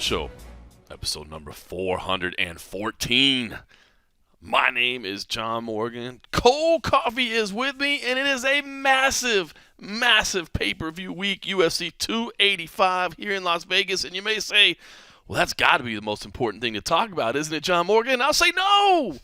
Show, episode number 414. My name is John Morgan. Cold Coffee is with me, and it is a massive, massive pay-per-view week, UFC 285 here in Las Vegas. And you may say, well, that's got to be the most important thing to talk about, isn't it, John Morgan? And I'll say no.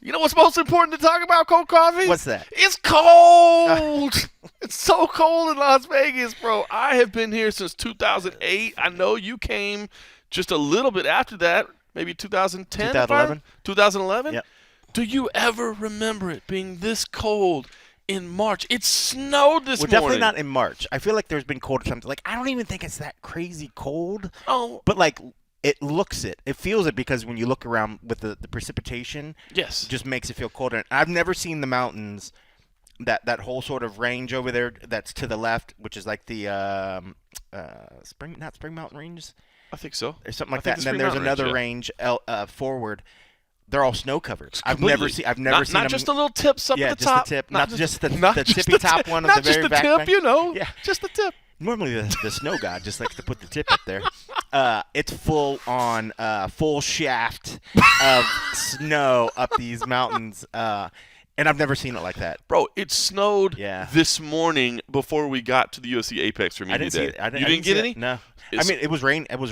You know what's most important to talk about, Cold Coffee? What's that? It's cold. It's so cold in Las Vegas, bro. I have been here since 2008. I know you came just a little bit after that, maybe 2010? 2011. 2011? Yep. Do you ever remember it being this cold in March? It snowed this morning. Definitely not in March. I feel like there's been colder times. Like, I don't even think it's that crazy cold. Oh. But, like, it looks it. It feels it because when you look around with the precipitation, Yes. it just makes it feel colder. I've never seen the mountains, that whole sort of range over there that's to the left, which is like the Spring Mountain Range? I think so. Or something like I that. think And then it's there's Spring another Mountain range forward. They're all snow covered. I've Completely. never seen not them. just the little tips up at the just top. the tip, not just the just tippy the top tip. one. Not at the just very the back tip, back. you know. Yeah. Just the tip. Normally the snow god just likes to put the tip up there. It's full on, full shaft of snow up these mountains, and I've never seen it like that. Bro, it snowed Yeah. this morning before we got to the UFC Apex for Media I didn't see Day. it. You didn't get any? No. It's- I mean, it was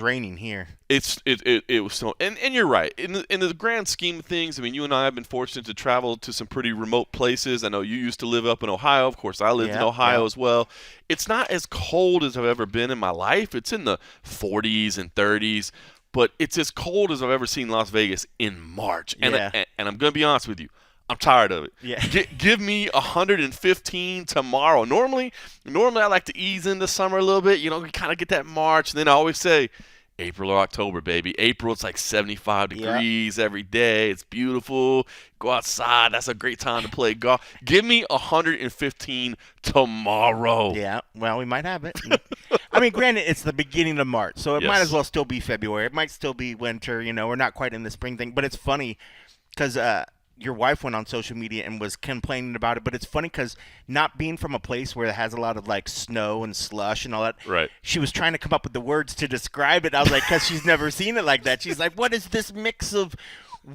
raining here. It was snow, and you're right. In the grand scheme of things, I mean, you and I have been fortunate to travel to some pretty remote places. I know you used to live up in Ohio. Of course, I lived in Ohio as well. It's not as cold as I've ever been in my life. It's in the 40s and 30s, but it's as cold as I've ever seen Las Vegas in March. And I'm gonna be honest with you. I'm tired of it. Yeah. Give me 115 tomorrow. Normally I like to ease into summer a little bit. You know, we kind of get that March. And then I always say April or October, baby. April, it's like 75 degrees every day. It's beautiful. Go outside. That's a great time to play golf. Give me 115 tomorrow. Yeah, well, we might have it. I mean, granted, it's the beginning of March, so it might as well still be February. It might still be winter. You know, we're not quite in the spring thing. But it's funny because your wife went on social media and was complaining about it, but it's funny because not being from a place where it has a lot of like snow and slush and all that, right? She was trying to come up with the words to describe it. I was like, because she's never seen it like that. She's like, what is this mix of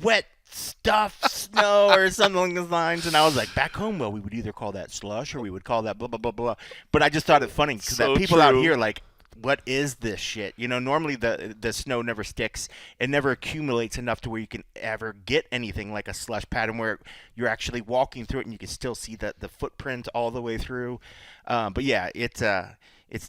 wet stuff, snow, or something along those lines? And I was like, back home, well, we would either call that slush or we would call that blah blah blah blah. But I just thought it funny because So people out true. here like, what is this shit? You know, normally the snow never sticks. It never accumulates enough to where you can ever get anything like a slush pattern where you're actually walking through it and you can still see the footprint all the way through. But yeah, it's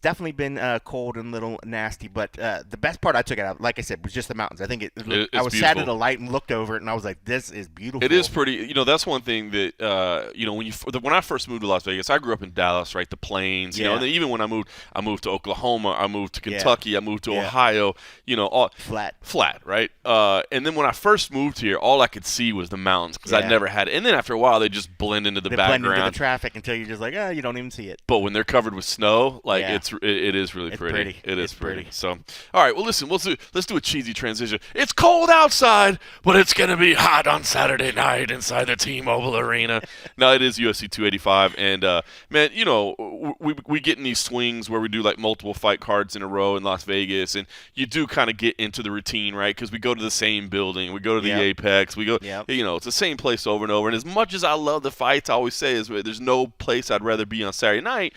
definitely been cold and a little nasty. But the best part I took it out, like I said, was just the mountains. I think I was sat at a light and looked over it, and I was like, this is beautiful. It is pretty. You know, that's one thing that you know, when I first moved to Las Vegas, I grew up in Dallas, right? The Plains. You know, and then even when I moved to Oklahoma, I moved to Kentucky, I moved to Ohio. You know, all flat, right? And then when I first moved here, all I could see was the mountains because I'd never had it. And then after a while, they just blend into the background. Blend into the traffic until you're just like, you don't even see it. But when they're covered with snow, like it is really pretty. It is pretty. So, all right. Well, listen, let's do a cheesy transition. It's cold outside, but it's gonna be hot on Saturday night inside the T-Mobile Arena. Now it is UFC 285, and man, you know, we get in these swings where we do like multiple fight cards in a row in Las Vegas, and you do kind of get into the routine, right? Because we go to the same building, we go to the Apex, we go, you know, it's the same place over and over. And as much as I love the fights, I always say is there's no place I'd rather be on Saturday night.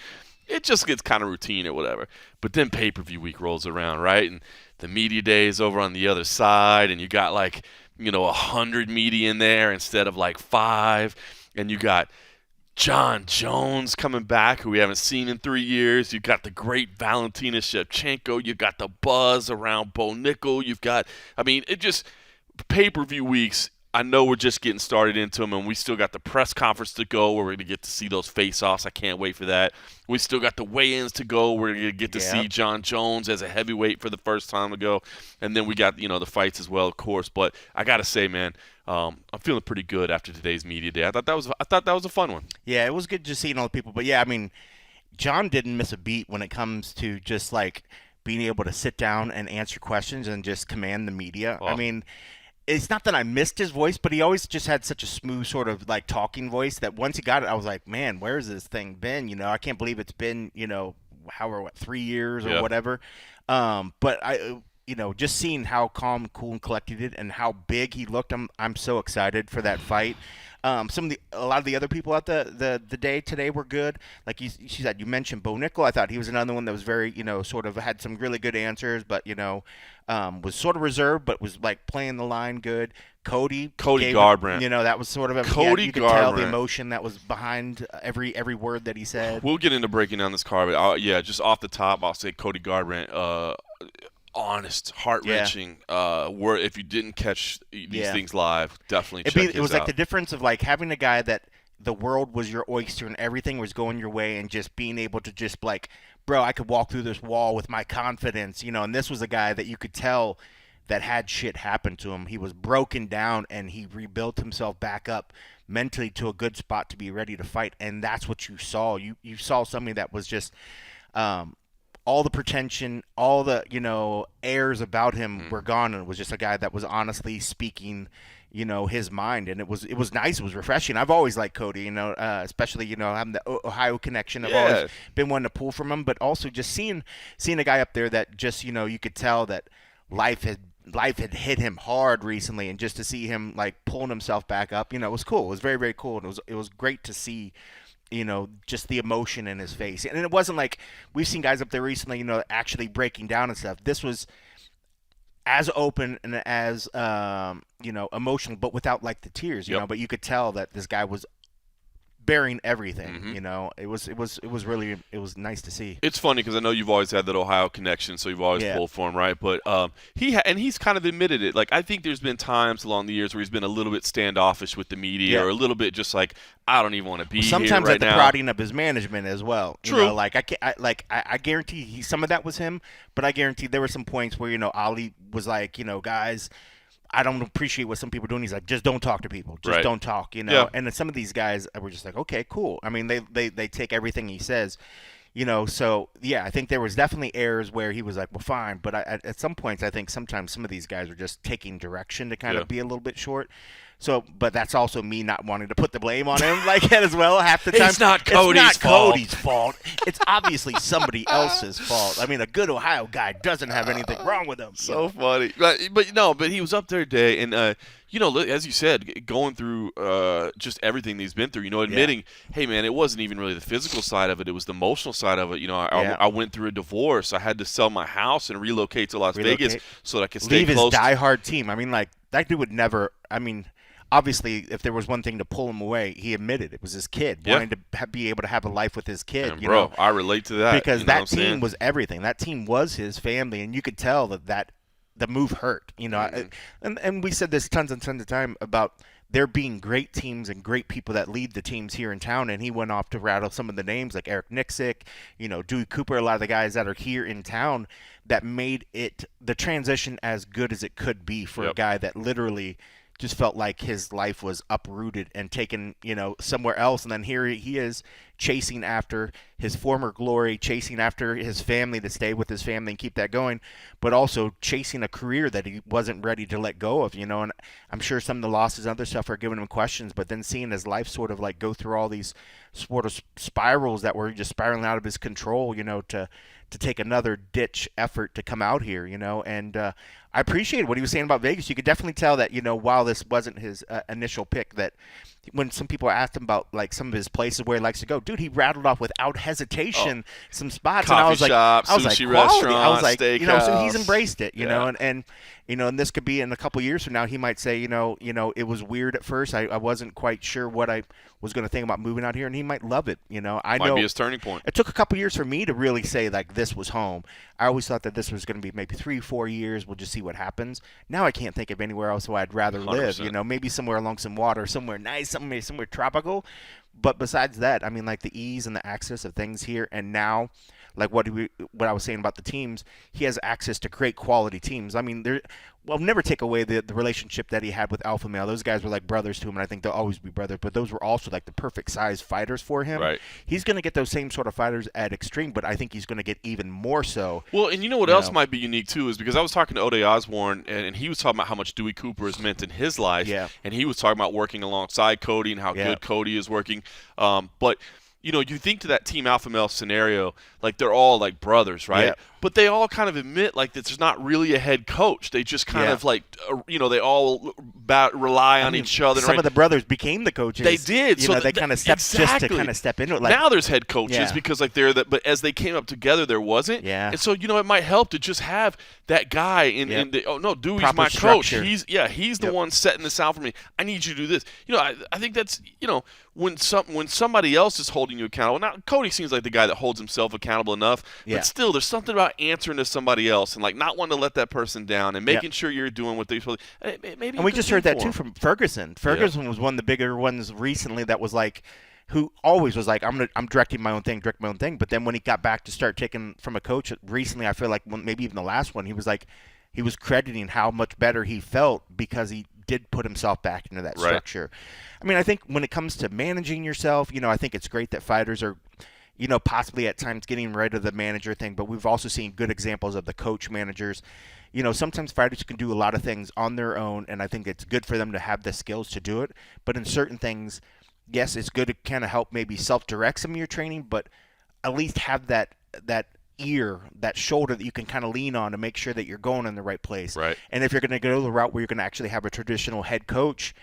It just gets kind of routine or whatever. But then pay-per-view week rolls around, right? And the media day is over on the other side, and you got like, you know, 100 media in there instead of like 5. And you got Jon Jones coming back, who we haven't seen in 3 years. You got the great Valentina Shevchenko. You got the buzz around Bo Nickel. You've got, I mean, it just, pay-per-view weeks, I know we're just getting started into them, and we still got the press conference to go where we're going to get to see those face-offs. I can't wait for that. We still got the weigh-ins to go. We're going to get to see Jon Jones as a heavyweight for the first time ago. And then we got, you know, the fights as well, of course. But I got to say, man, I'm feeling pretty good after today's media day. I thought that was a fun one. Yeah, it was good just seeing all the people. But, yeah, I mean, Jon didn't miss a beat when it comes to just, like, being able to sit down and answer questions and just command the media. Oh. I mean, it's not that I missed his voice, but he always just had such a smooth sort of like talking voice that once he got it, I was like, man, where's this thing been? You know, I can't believe it's been, you know, 3 years or whatever. But just seeing how calm, cool, and collected he did, and how big he looked, I'm so excited for that fight. A lot of the other people at the day today were good. Like she said, you mentioned Bo Nickel. I thought he was another one that was very, sort of had some really good answers, but was sort of reserved, but was like playing the line good. Cody Garbrandt. That was sort of you could tell the emotion that was behind every word that he said. We'll get into breaking down this card, but just off the top, I'll say Cody Garbrandt. Honest, heart-wrenching. Word. If you didn't catch these things live, definitely check this out. It was like the difference of like having a guy that the world was your oyster and everything was going your way, and just being able to just like, bro, I could walk through this wall with my confidence, and this was a guy that you could tell that had shit happen to him. He was broken down, and he rebuilt himself back up mentally to a good spot to be ready to fight, and that's what you saw. You saw somebody that was just all the pretension, all the airs about him were gone, and it was just a guy that was honestly speaking his mind, and it was nice. It was refreshing. I've always liked Cody, especially having the Ohio connection. I've always been one to pull from him, but also just seeing a guy up there that just you could tell that life had hit him hard recently, and just to see him like pulling himself back up, it was cool. It was very, very cool, and it was great to see just the emotion in his face. And it wasn't like we've seen guys up there recently, actually breaking down and stuff. This was as open and as emotional, but without like the tears, but you could tell that this guy was bearing everything. It was really nice to see. It's funny because I know you've always had that Ohio connection, so you've always pulled for him, right? But he's kind of admitted it. Like, I think there's been times along the years where he's been a little bit standoffish with the media, or a little bit just like, I don't even want to be here right now. Sometimes like the prodding of his management as well. True. I guarantee some of that was him, but I guarantee there were some points where Ali was like, guys, I don't appreciate what some people are doing. He's like, just don't talk to people. Just don't talk, And then some of these guys were just like, okay, cool. I mean, they take everything he says, So, yeah, I think there was definitely errors where he was like, well, fine. But at some points, I think sometimes some of these guys were just taking direction to kind of be a little bit short. So, but that's also me not wanting to put the blame on him like that as well. Half the time, it's not Cody's fault. It's obviously somebody else's fault. I mean, a good Ohio guy doesn't have anything wrong with him. So funny, but he was up there today, and as you said, going through just everything he's been through. Admitting, hey man, it wasn't even really the physical side of it; it was the emotional side of it. I went through a divorce. I had to sell my house and relocate to Las Vegas so that I could stay close. Leave his diehard team. I mean, like that dude would never. I mean. Obviously, if there was one thing to pull him away, he admitted it was his kid, wanting to be able to have a life with his kid. And bro, I relate to that. Because that team was everything. That team was his family, and you could tell that the move hurt. And we said this tons and tons of time about there being great teams and great people that lead the teams here in town, and he went off to rattle some of the names like Eric Nixick, Dewey Cooper, a lot of the guys that are here in town that made it the transition as good as it could be for a guy that literally – just felt like his life was uprooted and taken, somewhere else. And then here he is chasing after his former glory, chasing after his family to stay with his family and keep that going, but also chasing a career that he wasn't ready to let go of, And I'm sure some of the losses and other stuff are giving him questions, but then seeing his life sort of like go through all these sort of spirals that were just spiraling out of his control, to take another ditch effort to come out here, and I appreciate what he was saying about Vegas. You could definitely tell that, while this wasn't his initial pick, that when some people asked him about like some of his places where he likes to go, dude, he rattled off without hesitation some spots. Coffee shop, sushi restaurant, I was like, steakhouse. So he's embraced it, and and this could be in a couple years from now, he might say, it was weird at first. I wasn't quite sure what I was going to think about moving out here, and he might love it. Might be his turning point. It took a couple years for me to really say like this was home. I always thought that this was going to be maybe 3-4 years. We'll just see what happens. Now I can't think of anywhere else where I'd rather 100%. live. Maybe somewhere along some water, somewhere nice, somewhere tropical. But besides that, I mean, like the ease and the access of things here, and now, like what I was saying about the teams, he has access to great quality teams. I mean, never take away the relationship that he had with Alpha Male. Those guys were like brothers to him, and I think they'll always be brothers. But those were also like the perfect size fighters for him. Right. He's going to get those same sort of fighters at Extreme, but I think he's going to get even more so. Well, and what else might be unique too is because I was talking to Ode Osborne, and he was talking about how much Dewey Cooper has meant in his life. Yeah. And he was talking about working alongside Cody and how good Cody is working. But you think to that Team Alpha Male scenario, like they're all like brothers, right? Yeah. but they all kind of admit like that there's not really a head coach. They just kind of like, they all rely on each other. Some of the brothers became the coaches. They did. So they kind of stepped just to kind of step into it. Like, now there's head coaches because like but as they came up together, there wasn't. Yeah. And so it might help to just have that guy in Dewey's proper my structure. coach. He's the one setting this out for me. I need you to do this. I think that's when somebody else is holding you accountable. Now Cody seems like the guy that holds himself accountable enough, but still there's something about answering to somebody else and like not wanting to let that person down and making sure you're doing what they're supposed to. Maybe. And we just heard that too from Ferguson. Ferguson was one of the bigger ones recently that was like, who always was like, I'm directing my own thing. But then when he got back to start taking from a coach recently, I feel like maybe even the last one, he was crediting how much better he felt because he did put himself back into that structure. I mean, I think when it comes to managing yourself, I think it's great that fighters are, possibly at times getting rid of the manager thing, but we've also seen good examples of the coach managers. Sometimes fighters can do a lot of things on their own, and I think it's good for them to have the skills to do it. But in certain things, yes, it's good to kind of help maybe self-direct some of your training, but at least have that ear, that shoulder that you can kind of lean on to make sure that you're going in the right place. Right. And if you're going to go the route where you're going to actually have a traditional head coach,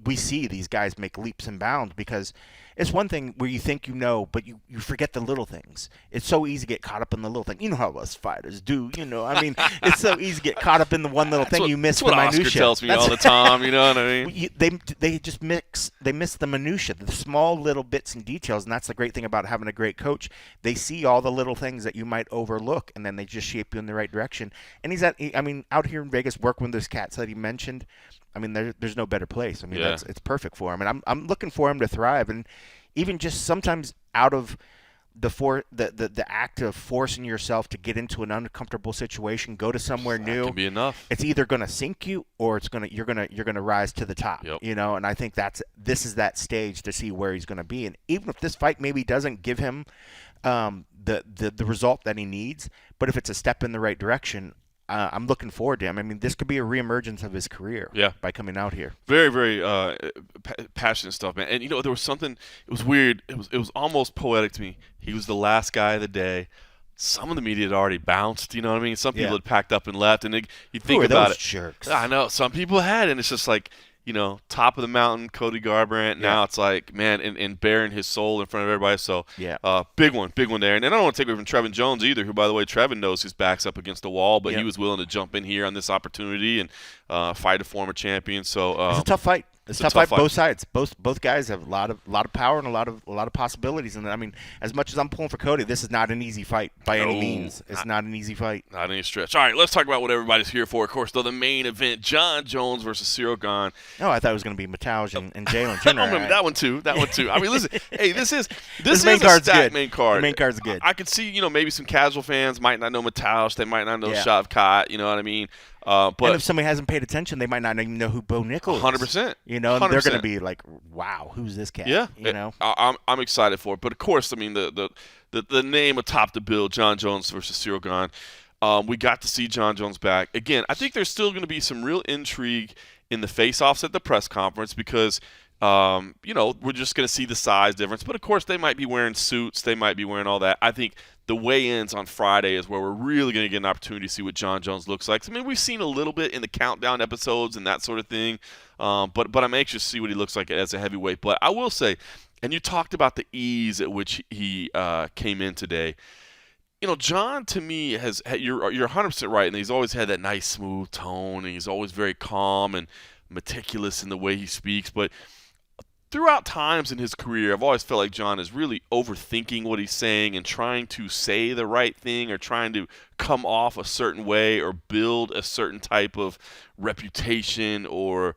we see these guys make leaps and bounds because it's one thing where you think but you forget the little things. It's so easy to get caught up in the little thing. You know how us fighters do, I mean, it's so easy to get caught up in the one little thing you miss the minutia. Oscar tells me all the time, you know what I mean? They just miss the minutia, the small little bits and details, and that's the great thing about having a great coach. They see all the little things that you might overlook, and then they just shape you in the right direction. And out here in Vegas, working with those cats that he mentioned, I mean, there's no better place. I mean, it's perfect for him, and I'm looking for him to thrive. And even just sometimes out of the act of forcing yourself to get into an uncomfortable situation, go to somewhere new, can be enough. It's either going to sink you or you're gonna rise to the top. Yep. And I think this is that stage to see where he's going to be. And even if this fight maybe doesn't give him the result that he needs, but if it's a step in the right direction, I'm looking forward to him. I mean, this could be a reemergence of his career by coming out here. Very, very passionate stuff, man. And, there was something – it was weird. It was almost poetic to me. He was the last guy of the day. Some of the media had already bounced, you know what I mean? Some people had packed up and left. And you think about those jerks? I know. Some people had, and it's just like – top of the mountain, Cody Garbrandt. Now it's like, man, and bearing his soul in front of everybody. So, big one there. And I don't want to take away from Trevin Jones either, who, by the way, Trevin knows his back's up against the wall, but he was willing to jump in here on this opportunity and fight a former champion. So it's a tough fight. It's a tough fight. Both sides. Both guys have a lot of power and a lot of possibilities. And I mean, as much as I'm pulling for Cody, this is not an easy fight by any means. It's not an easy fight. Not any stretch. All right, let's talk about what everybody's here for. Of course, though, the main event: Jon Jones versus Cyril Gane. No, I thought it was going to be Mateusz and Jalen Jenner. I remember that one too. I mean, listen. Hey, this is main card's a stacked good. main card. The main card's good. I could see, maybe some casual fans might not know Mateusz. They might not know Shavkat. You know what I mean? But and if somebody hasn't paid attention, they might not even know who Bo Nickel is. 100%. And they're going to be like, "Wow, who's this cat?" Yeah. I'm excited for it. But of course, I mean, the name atop the bill, Jon Jones versus Cyril Gane. We got to see Jon Jones back again. I think there's still going to be some real intrigue in the face-offs at the press conference because. We're just going to see the size difference. But, of course, they might be wearing suits. They might be wearing all that. I think the weigh-ins on Friday is where we're really going to get an opportunity to see what Jon Jones looks like. I mean, we've seen a little bit in the countdown episodes and that sort of thing. But I'm anxious to see what he looks like as a heavyweight. But I will say, and you talked about the ease at which he came in today. Jon, to me, you're 100% right, and he's always had that nice, smooth tone, and he's always very calm and meticulous in the way he speaks. But throughout times in his career, I've always felt like Jon is really overthinking what he's saying and trying to say the right thing or trying to come off a certain way or build a certain type of reputation or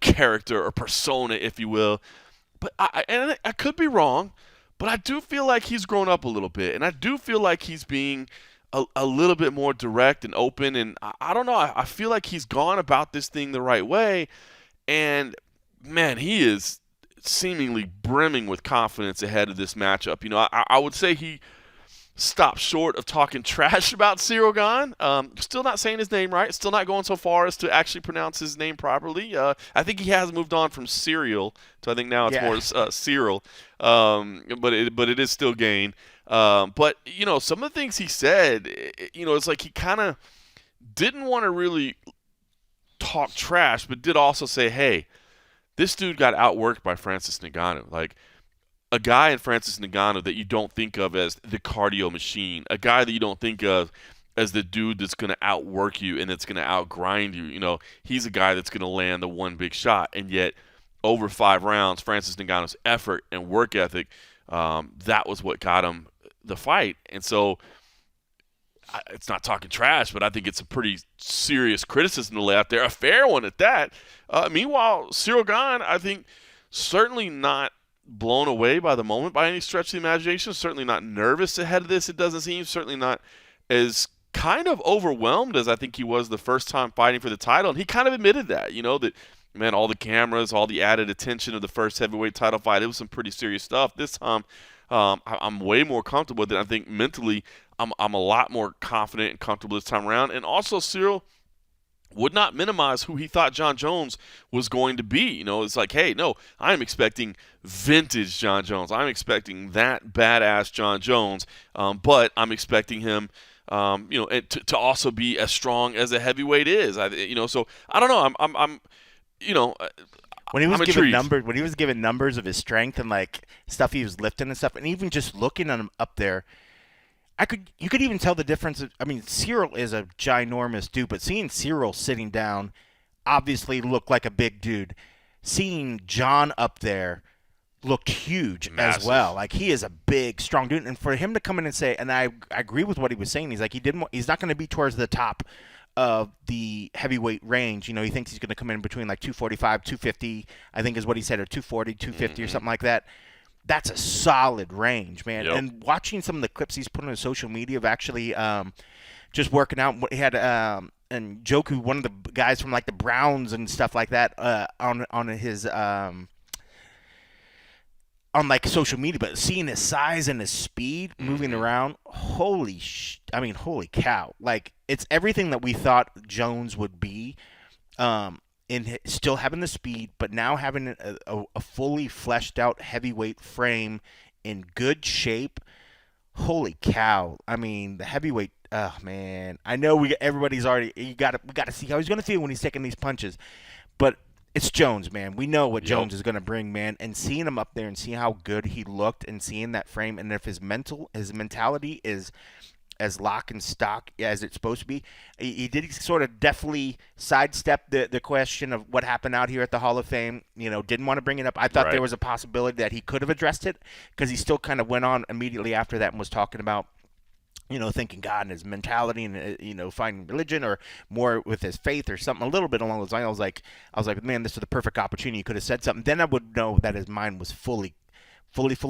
character or persona, if you will. But I could be wrong, but I do feel like he's grown up a little bit, and I do feel like he's being a little bit more direct and open. And I don't know. I feel like he's gone about this thing the right way, and man, he is seemingly brimming with confidence ahead of this matchup. I would say stop short of talking trash about Cyril Gahn. Still not saying his name right. Still not going so far as to actually pronounce his name properly. I think he has moved on from Cyril to I think now it's more Cyril. But it is still Gane. But some of the things he said, it's like he kind of didn't want to really talk trash, but did also say, hey, this dude got outworked by Francis Ngannou. Like, a guy in Francis Ngannou that you don't think of as the cardio machine, a guy that you don't think of as the dude that's going to outwork you and that's going to outgrind you. He's a guy that's going to land the one big shot. And yet, over 5 rounds, Francis Ngannou's effort and work ethic, that was what got him the fight. And so, it's not talking trash, but I think it's a pretty serious criticism to lay out there, a fair one at that. Meanwhile, Cyril Gahn, I think, certainly not blown away by the moment by any stretch of the imagination, certainly not nervous ahead of this, it doesn't seem, certainly not as kind of overwhelmed as I think he was the first time fighting for the title. And he kind of admitted that, that, man, all the cameras, all the added attention of the first heavyweight title fight, it was some pretty serious stuff. This time, I'm way more comfortable with it. I think mentally, I'm a lot more confident and comfortable this time around. And also, Cyril would not minimize who he thought Jon Jones was going to be. It's like, hey, no, I'm expecting vintage Jon Jones. I'm expecting that badass Jon Jones, but I'm expecting him, to also be as strong as a heavyweight is. So I don't know. I'm when he was given numbers of his strength and like stuff he was lifting and stuff, and even just looking at him up there, you could even tell the difference. I mean, Cyril is a ginormous dude, but seeing Cyril sitting down obviously looked like a big dude. Seeing Jon up there looked huge as well. Like, he is a big, strong dude, and for him to come in and say, and I agree with what he was saying. He's like, he's not going to be towards the top of the heavyweight range. He thinks he's going to come in between like 245, 250, I think is what he said, or 240, 250 or something like that. That's a solid range, man. Yep. And watching some of the clips he's put on social media of actually just working out, he had and Joku, one of the guys from like the Browns and stuff like that, on his on like social media, but seeing his size and his speed moving around, holy cow! Like, it's everything that we thought Jones would be. In still having the speed, but now having a fully fleshed out heavyweight frame in good shape. Holy cow! I mean, the heavyweight. Oh man, I know we got to see how he's going to feel when he's taking these punches, but it's Jones, man. We know what Jones is going to bring, man. And seeing him up there and seeing how good he looked and seeing that frame, and if his mentality is as lock and stock as it's supposed to be. He did sort of definitely sidestep the question of what happened out here at the Hall of Fame. Didn't want to bring it up. I thought there was a possibility that he could have addressed it, because he still kind of went on immediately after that and was talking about, thinking God and his mentality and, finding religion or more with his faith or something a little bit along those lines. I was like, man, this was the perfect opportunity. He could have said something. Then I would know that his mind was fully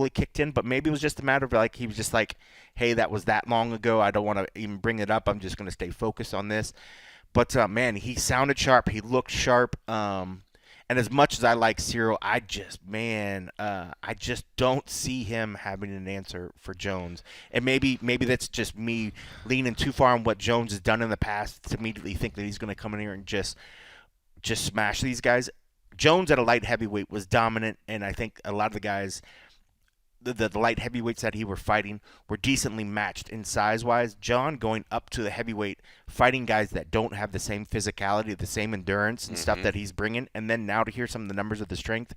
kicked in, but maybe it was just a matter of like, he was just like, hey, that was that long ago. I don't want to even bring it up. I'm just going to stay focused on this. But, man, he sounded sharp. He looked sharp. And as much as I like Cyril, I just don't see him having an answer for Jones. And maybe that's just me leaning too far on what Jones has done in the past to immediately think that he's going to come in here and just smash these guys. Jones at a light heavyweight was dominant, and I think a lot of the guys, the light heavyweights that he were fighting, were decently matched in size-wise. Jon going up to the heavyweight, fighting guys that don't have the same physicality, the same endurance and stuff that he's bringing, and then now to hear some of the numbers of the strength,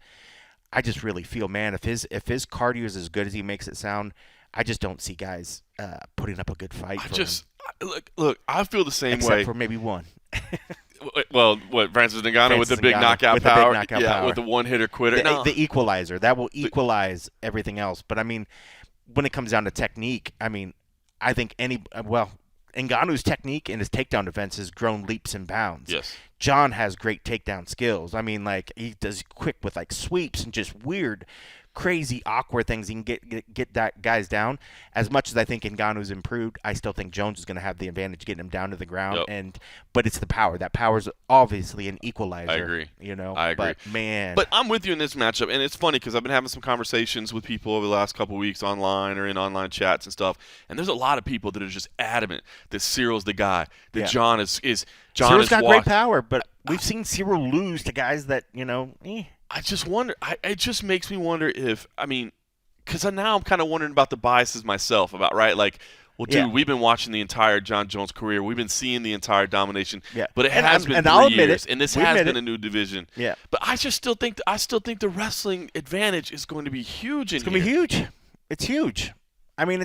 I just really feel, man, if his cardio is as good as he makes it sound, I just don't see guys putting up a good fight for him. Look, I feel the same way. Except for maybe one. Well, Francis Ngannou with the big knockout power? With the one-hitter quitter. The equalizer. That will equalize everything else. But, I mean, when it comes down to technique, I mean, I think Ngannou's technique and his takedown defense has grown leaps and bounds. Yes. Jon has great takedown skills. I mean, like, he does quick with, like, sweeps and just weird crazy awkward things. He can get that guys down. As much as I think Ngannou's improved, I still think Jones is going to have the advantage getting him down to the ground. But it's the power. That power's obviously an equalizer. I agree. I agree. But I'm with you in this matchup, and it's funny because I've been having some conversations with people over the last couple of weeks online or in online chats and stuff, and there's a lot of people that are just adamant that Cyril's the guy. That Jon is. Cyril's got great power, but we've seen Cyril lose to guys that I just wonder. It just makes me wonder if because now I'm kind of wondering about the biases myself about well, dude, we've been watching the entire Jon Jones career. We've been seeing the entire domination. Yeah. But it has been 3 years, and this has been a new division. Yeah. But I still think the wrestling advantage is going to be huge. It's going to be huge. It's huge. I mean,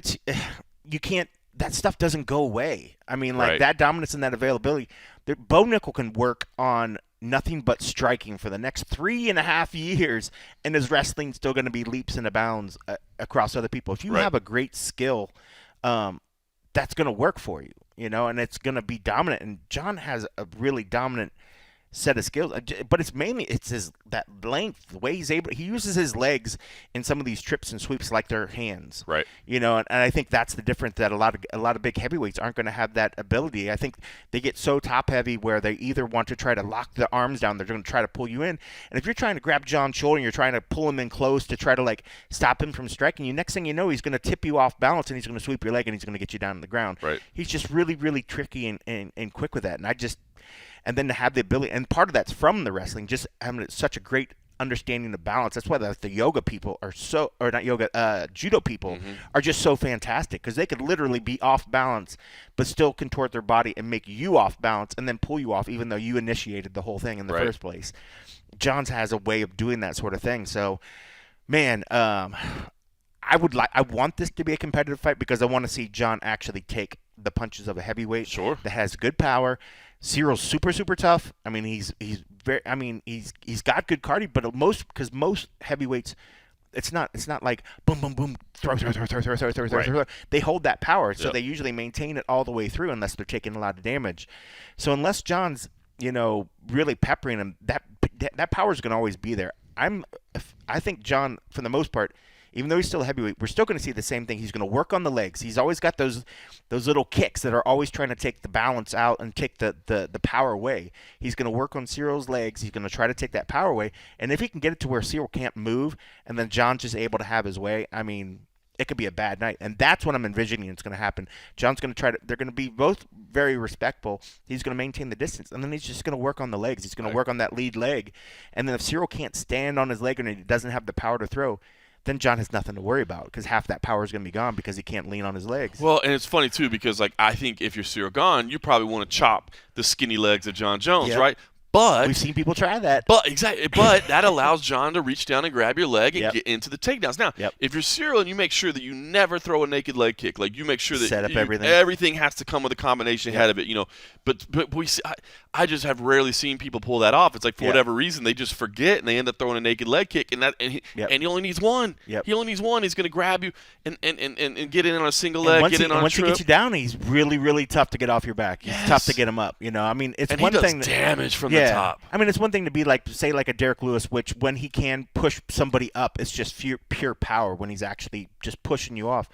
you can't. That stuff doesn't go away. I mean, that dominance and that availability. Bo Nickel can work on nothing but striking for the next 3.5 years, and his wrestling's still going to be leaps and bounds across other people. If you have a great skill, that's going to work for you, and it's going to be dominant. And Jon has a really dominant set of skills, but it's that length, the way he uses his legs in some of these trips and sweeps like they're hands, right? And I think that's the difference, that a lot of big heavyweights aren't going to have that ability. I think they get so top heavy where they either want to try to lock the arms down, they're going to try to pull you in, and if you're trying to grab Jon's shoulder and you're trying to pull him in close to try to stop him from striking you, next thing you know, he's going to tip you off balance and he's going to sweep your leg and he's going to get you down on the ground. Right. He's just really, really tricky and quick with that, and then to have the ability, and part of that's from the wrestling, just having such a great understanding of balance. That's why the yoga people are judo people are just so fantastic, because they could literally be off balance but still contort their body and make you off balance and then pull you off, even though you initiated the whole thing in the first place. Jon's has a way of doing that sort of thing. So, man, I want this to be a competitive fight, because I want to see Jon actually take the punches of a heavyweight that has good power. Cyril's super, super tough. I mean, he's got good cardio, but most heavyweights, it's not like boom, boom, boom, throw. They hold that power, so they usually maintain it all the way through unless they're taking a lot of damage. So unless Jon's really peppering him, that power is going to always be there. I think Jon, for the most part, even though he's still a heavyweight, we're still going to see the same thing. He's going to work on the legs. He's always got those little kicks that are always trying to take the balance out and take the power away. He's going to work on Cyril's legs. He's going to try to take that power away. And if he can get it to where Cyril can't move and then Jon's just able to have his way, I mean, it could be a bad night. And that's what I'm envisioning is going to happen. Jon's going to they're going to be both very respectful. He's going to maintain the distance. And then he's just going to work on the legs. He's going to work on that lead leg. And then if Cyril can't stand on his leg and he doesn't have the power to throw, then Jon has nothing to worry about, because half that power is going to be gone because he can't lean on his legs. Well, and it's funny, too, because I think if you're Cyril Gane, you probably want to chop the skinny legs of Jon Jones, right? But we've seen people try that. But that allows Jon to reach down and grab your leg and get into the takedowns. Now, if you're Cyril and you make sure that you never throw a naked leg kick, you make sure that set up everything has to come with a combination ahead of it, But we see, I just have rarely seen people pull that off. It's like for whatever reason they just forget and they end up throwing a naked leg kick, and he only needs one. He only needs one. He's going to grab you and get in on a single leg, get in on a once trip. He gets you down, he's really, really tough to get off your back. He's tough to get him up. I mean, it's one thing. He does damage from the top. I mean, it's one thing to be like a Derek Lewis, which when he can push somebody up, it's just pure power when he's actually just pushing you off.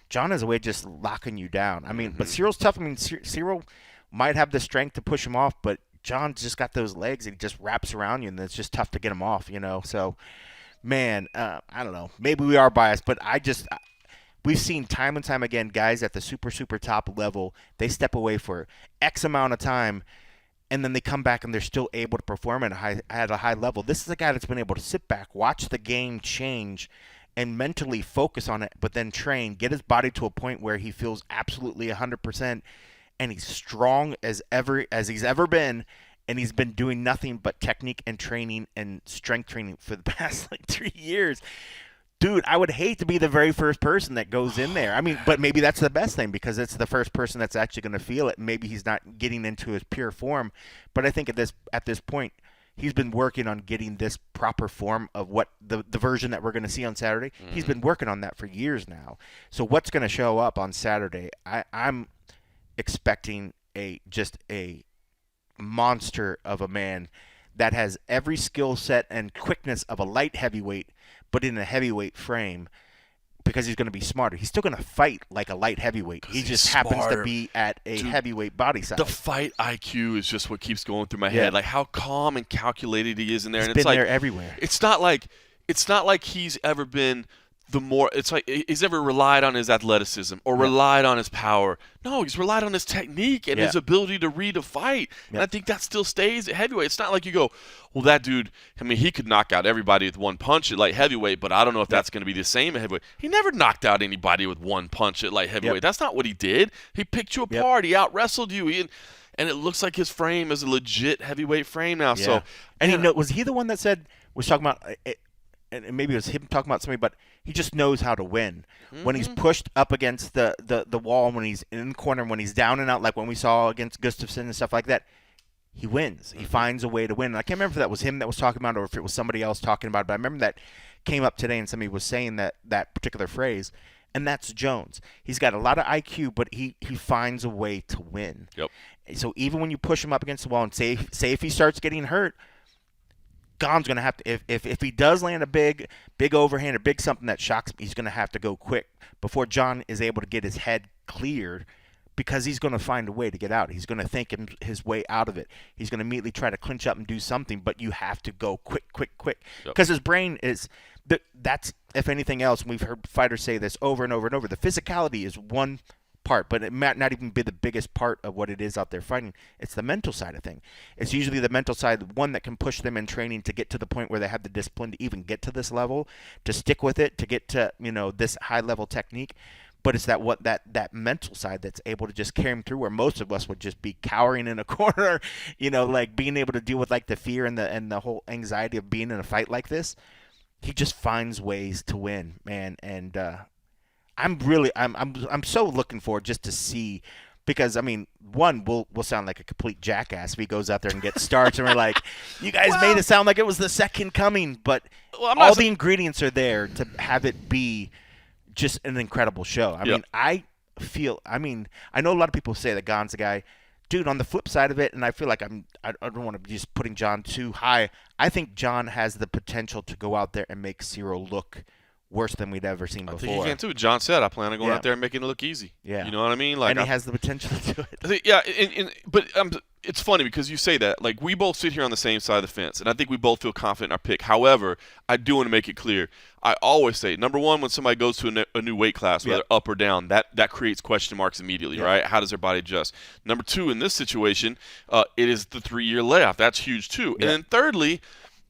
Jon has a way of just locking you down. I mean, but Cyril's tough. I mean, Cyril might have the strength to push him off, but Jon's just got those legs and he just wraps around you, and it's just tough to get him off, So, man, I don't know. Maybe we are biased, but we've seen time and time again guys at the super, super top level, they step away for X amount of time, and then they come back and they're still able to perform at a high level. This is a guy that's been able to sit back, watch the game change, and mentally focus on it, but then train, get his body to a point where he feels absolutely 100%, and he's strong as he's ever been, and he's been doing nothing but technique and training and strength training for the past 3 years. Dude, I would hate to be the very first person that goes in there. I mean, but maybe that's the best thing, because it's the first person that's actually going to feel it. Maybe he's not getting into his pure form, but I think at this point, he's been working on getting this proper form of what the version that we're going to see on Saturday. He's been working on that for years now. So what's going to show up on Saturday? I'm expecting just a monster of a man that has every skill set and quickness of a light heavyweight, but in a heavyweight frame. Because he's going to be smarter. He's still going to fight like a light heavyweight. He just happens to be at a heavyweight body size. The fight IQ is just what keeps going through my head. Like how calm and calculated he is in there. He's and been it's like, there everywhere. It's not like he's ever been it's like he's ever relied on his athleticism or relied on his power. No, he's relied on his technique and his ability to read a fight. And I think that still stays at heavyweight. It's not like you go, well, that dude, I mean, he could knock out everybody with one punch at light heavyweight, but I don't know if that's going to be the same at heavyweight. He never knocked out anybody with one punch at light heavyweight. That's not what he did. He picked you apart. He out-wrestled you. And it looks like his frame is a legit heavyweight frame now. So, and was he the one that was talking about it? And maybe it was him talking about somebody, but he just knows how to win. When he's pushed up against the wall, when he's in the corner, when he's down and out, like when we saw against Gustafsson and stuff like that, he wins. He finds a way to win. And I can't remember if that was him that was talking about it or if it was somebody else talking about it, but I remember that came up today and somebody was saying that particular phrase, and that's Jones. He's got a lot of IQ, but he finds a way to win. Yep. So even when you push him up against the wall and say if he starts getting hurt, Gon's going to have to, if he does land a big overhand or big something that shocks him, he's going to have to go quick before Jon is able to get his head cleared, because he's going to find a way to get out. He's going to think his way out of it. He's going to immediately try to clinch up and do something, but you have to go quick. Because his brain is, that's, if anything else, we've heard fighters say this over and over and over, the physicality is one part, but it might not even be the biggest part of what it is out there fighting. It's the mental side of thing. It's usually the mental side, the one that can push them in training to get to the point where they have the discipline to even get to this level, to stick with it, to get to this high level technique. But it's that mental side that's able to just carry them through, where most of us would just be cowering in a corner, like being able to deal with like the fear and the whole anxiety of being in a fight like this. He just finds ways to win, man, and I'm so looking forward just to see, because I mean, we'll sound like a complete jackass if he goes out there and gets starts and we're like, you guys made it sound like it was the second coming, but all the ingredients are there to have it be just an incredible show. I mean, I know a lot of people say that Gon's a guy. Dude, on the flip side of it, and I feel like I don't want to be just putting Jon too high. I think Jon has the potential to go out there and make Ciro look worse than we'd ever seen before. I think he can too. Jon said, I plan on going out there and making it look easy. Yeah. You know what I mean? Like, and he has the potential to do it. I think, yeah, but it's funny because you say that. Like, we both sit here on the same side of the fence, and I think we both feel confident in our pick. However, I do want to make it clear. I always say, number one, when somebody goes to a new weight class, whether up or down, that creates question marks immediately, right? How does their body adjust? Number two, in this situation, it is the 3-year layoff. That's huge too. And then thirdly,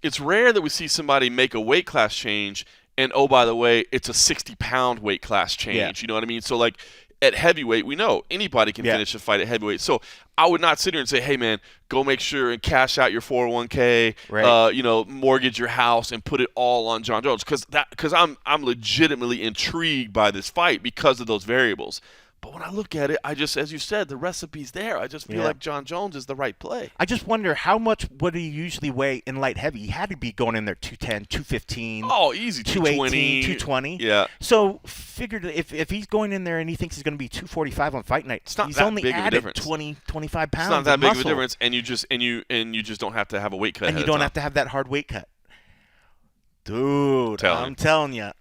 it's rare that we see somebody make a weight class change and, oh, by the way, it's a 60-pound weight class change. You know what I mean? So, like, at heavyweight, we know anybody can finish a fight at heavyweight. So I would not sit here and say, hey, man, go make sure and cash out your 401k, mortgage your house and put it all on Jon Jones. Because I'm legitimately intrigued by this fight because of those variables. But when I look at it, as you said, the recipe's there. I just feel like Jon Jones is the right play. I just wonder how much would he usually weigh in light heavy? He had to be going in there 210, 215. Oh, easy, 220. 220. Yeah. So figured if he's going in there and he thinks he's going to be 245 on fight night, it's not he's that only big of a added difference. 20, 25 pounds. It's not that big muscle. of a difference, and you just don't have to have a weight cut. And you don't have to have that hard weight cut. Dude, I'm telling you.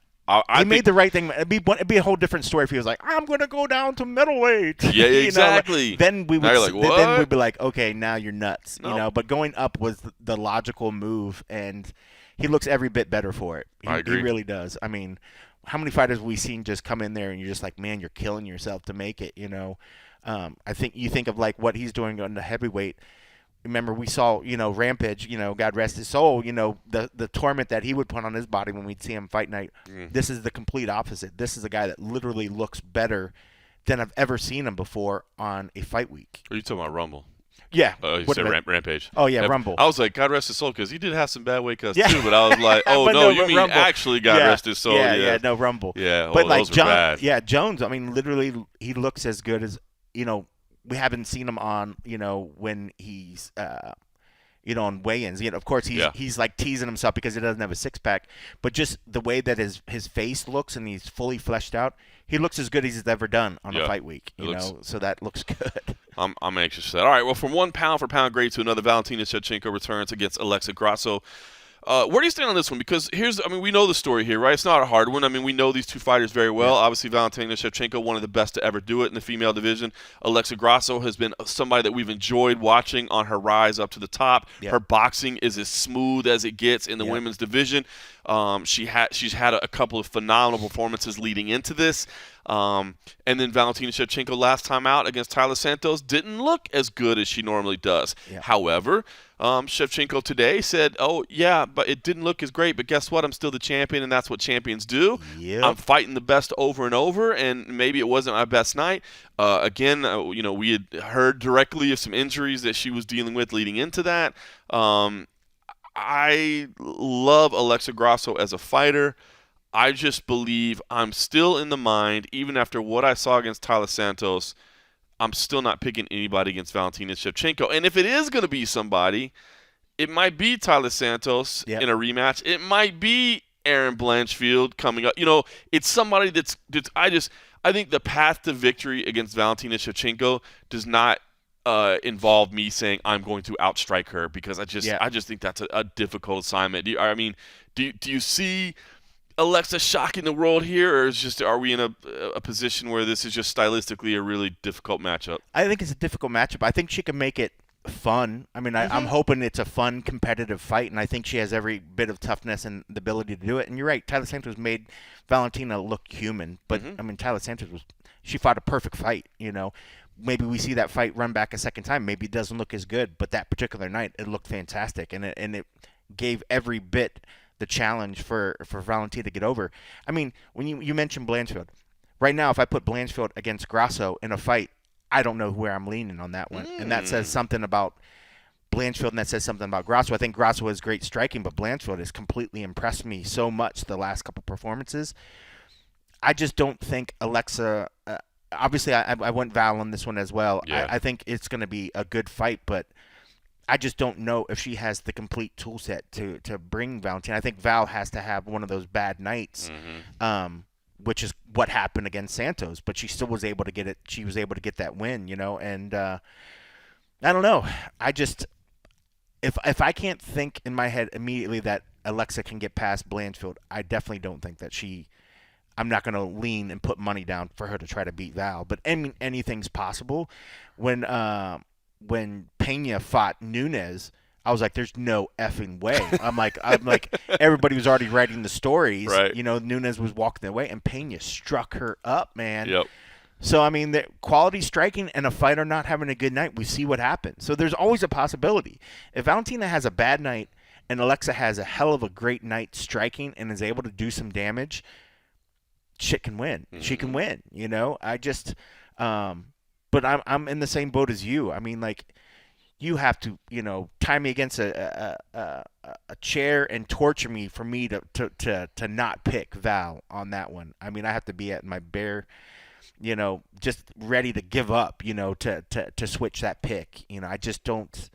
He made the right thing. It'd be a whole different story if he was like, "I'm going to go down to middleweight." Yeah, exactly. Then we would. Like, then we'd be like, "Okay, now you're nuts." No. But going up was the logical move, and he looks every bit better for it. I agree. He really does. I mean, how many fighters have we seen just come in there and you're just like, "Man, you're killing yourself to make it." I think you think of like what he's doing on the heavyweight. Remember, we saw, Rampage, God rest his soul, the torment that he would put on his body when we'd see him fight night. This is the complete opposite. This is a guy that literally looks better than I've ever seen him before on a fight week. Are you talking about Rumble? Yeah. You said Rampage. Oh, yeah, Rumble. I was like, God rest his soul, because he did have some bad weight cuts too, but I was like, oh, no, you mean Rumble. Actually God rest his soul. Yeah, no, Rumble. Yeah, but like those were bad. Yeah, Jones, I mean, literally, he looks as good as, we haven't seen him on, when he's, on weigh-ins. Of course, he's like teasing himself because he doesn't have a six-pack. But just the way that his face looks and he's fully fleshed out, he looks as good as he's ever done on a fight week. So that looks good. I'm anxious for that. All right, well, from one pound-for-pound great to another, Valentina Shevchenko returns against Alexa Grasso. Where do you stand on this one? Because we know the story here, right? It's not a hard one. I mean, we know these two fighters very well. Yeah. Obviously, Valentina Shevchenko, one of the best to ever do it in the female division. Alexa Grasso has been somebody that we've enjoyed watching on her rise up to the top. Yeah. Her boxing is as smooth as it gets in the women's division. She's had a couple of phenomenal performances leading into this. And then Valentina Shevchenko last time out against Taila Santos didn't look as good as she normally does. Yeah. However, Shevchenko today said, "Oh yeah, but it didn't look as great. But guess what? I'm still the champion, and that's what champions do. Yep. I'm fighting the best over and over, and maybe it wasn't my best night. Again, we had heard directly of some injuries that she was dealing with leading into that. I love Alexa Grasso as a fighter. I just believe I'm still in the mind, even after what I saw against Taila Santos, I'm still not picking anybody against Valentina Shevchenko. And if it is going to be somebody, it might be Taila Santos in a rematch. It might be Erin Blanchfield coming up. It's somebody that's I think the path to victory against Valentina Shevchenko does not involve me saying I'm going to outstrike her, because I just think that's a difficult assignment. Do you see Alexa shocking the world here, or are we in a position where this is just stylistically a really difficult matchup? I think it's a difficult matchup. I think she can make it fun. I mean, I'm hoping it's a fun, competitive fight, and I think she has every bit of toughness and the ability to do it. And you're right, Taila Santos made Valentina look human, but I mean, Taila Santos she fought a perfect fight. Maybe we see that fight run back a second time. Maybe it doesn't look as good, but that particular night it looked fantastic, and it gave every bit the challenge for Valentina to get over. I mean, when you mentioned Blanchfield, right now if I put Blanchfield against Grasso in a fight, I don't know where I'm leaning on that one. And that says something about Blanchfield, and that says something about Grasso. I think Grasso has great striking, but Blanchfield has completely impressed me so much the last couple performances. I just don't think Alexa obviously I went Val on this one as well. Yeah. I think it's going to be a good fight, but I just don't know if she has the complete tool set to bring Valentina. I think Val has to have one of those bad nights, which is what happened against Santos. But she still was able to get it. She was able to get that win, and I don't know. I just if I can't think in my head immediately that Alexa can get past Blanchfield, I definitely don't think that I'm not going to lean and put money down for her to try to beat Val. But anything's possible. When Pena fought Nunes, I was like, "There's no effing way." I'm like, everybody was already writing the stories. Right. Nunes was walking away, and Pena struck her up, man. Yep. So I mean, the quality striking and a fighter not having a good night, we see what happens. So there's always a possibility. If Valentina has a bad night and Alexa has a hell of a great night striking and is able to do some damage, shit can win. Mm-hmm. She can win. I just. But I'm in the same boat as you. I mean, like, you have to, tie me against a chair and torture me for me to not pick Val on that one. I mean, I have to be at my bare, just ready to give up, to switch that pick. I just don't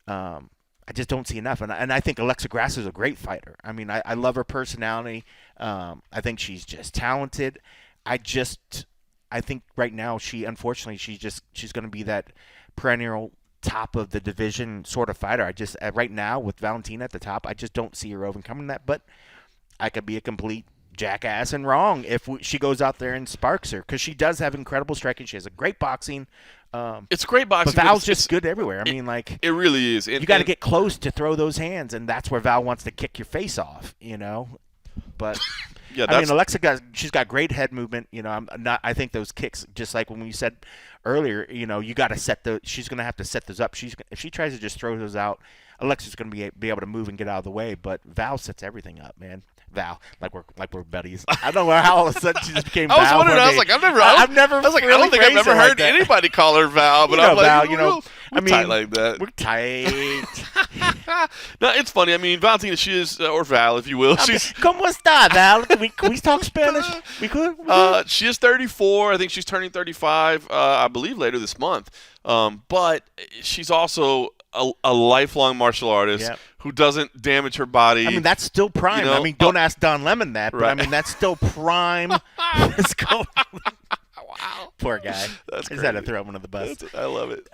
see enough. And I think Alexa Grasso is a great fighter. I mean, I love her personality. I think she's just talented. I think right now she's going to be that perennial top of the division sort of fighter. Right now with Valentina at the top, I just don't see her overcoming that. But I could be a complete jackass and wrong if she goes out there and sparks her, because she does have incredible striking. She has a great boxing. It's great boxing. But Val's just good everywhere. I mean, like, it really is. You got to get close to throw those hands, and that's where Val wants to kick your face off. But. Yeah, I mean, Alexa she's got great head movement. I think those kicks, just like when we said earlier, you got to she's going to have to set those up. If she tries to just throw those out, Alexa's going to be able to move and get out of the way. But Val sets everything up, man. Val, like we're buddies. I don't know how all of a sudden she just became Val. I was wondering. I was like, I don't think I've ever heard anybody call her Val. But I'm like, Val, we're tight like that. We're tight. No, it's funny. I mean, Valentina, she is, or Val, if you will. She's. ¿Cómo está, Val? Can we talk Spanish? We could. She is 34. I think she's turning 35. I believe later this month. But she's also a lifelong martial artist who doesn't damage her body. I mean, that's still prime. I mean, don't ask Don Lemon that, but I mean, that's still prime. Let's go. Wow. Poor guy. That's crazy. Is that a throw him under the bus? I love it.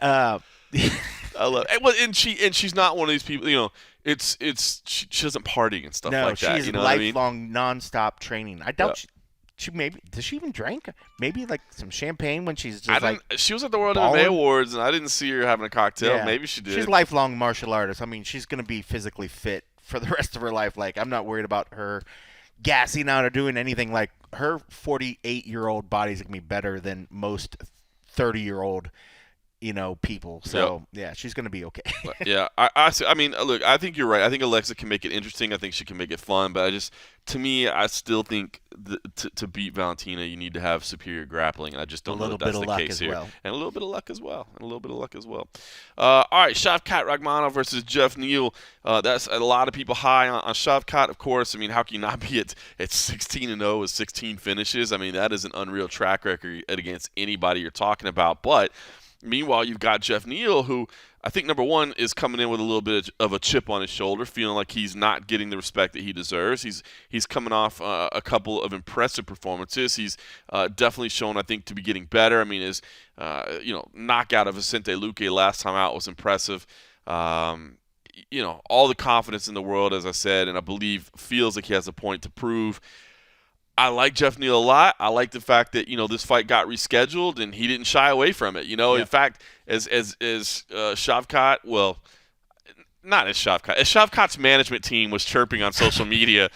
I love it. Well, and she's not one of these people. She doesn't party and stuff like that. No, she's lifelong, nonstop training. I doubt she maybe does she even drink? Maybe like some champagne when she's just she was at the World MMA Awards and I didn't see her having a cocktail. Yeah. Maybe she did. She's a lifelong martial artist. I mean, she's gonna be physically fit for the rest of her life. Like, I'm not worried about her gassing out or doing anything. Like, her 48-year-old body's gonna be better than most 30-year-old people. So, yeah, she's going to be okay. Yeah, I mean, look, I think you're right. I think Alexa can make it interesting. I think she can make it fun. But to me, I still think to beat Valentina, you need to have superior grappling. And I just don't know if that's the case here. And a little bit of luck as well. All right, Shavkat Rakhmonov versus Jeff Neal. That's a lot of people high on Shavkat, of course. I mean, how can you not be at 16-0 with 16 finishes? I mean, that is an unreal track record against anybody you're talking about. But meanwhile, you've got Jeff Neal, who I think, number one, is coming in with a little bit of a chip on his shoulder, feeling like he's not getting the respect that he deserves. He's coming off a couple of impressive performances. He's definitely shown, I think, to be getting better. I mean, his knockout of Vicente Luque last time out was impressive. All the confidence in the world, as I said, and I believe feels like he has a point to prove. I like Jeff Neal a lot. I like the fact that this fight got rescheduled and he didn't shy away from it. In fact, as Shavkat, well, not as Shavkat, as Shavkat's management team was chirping on social media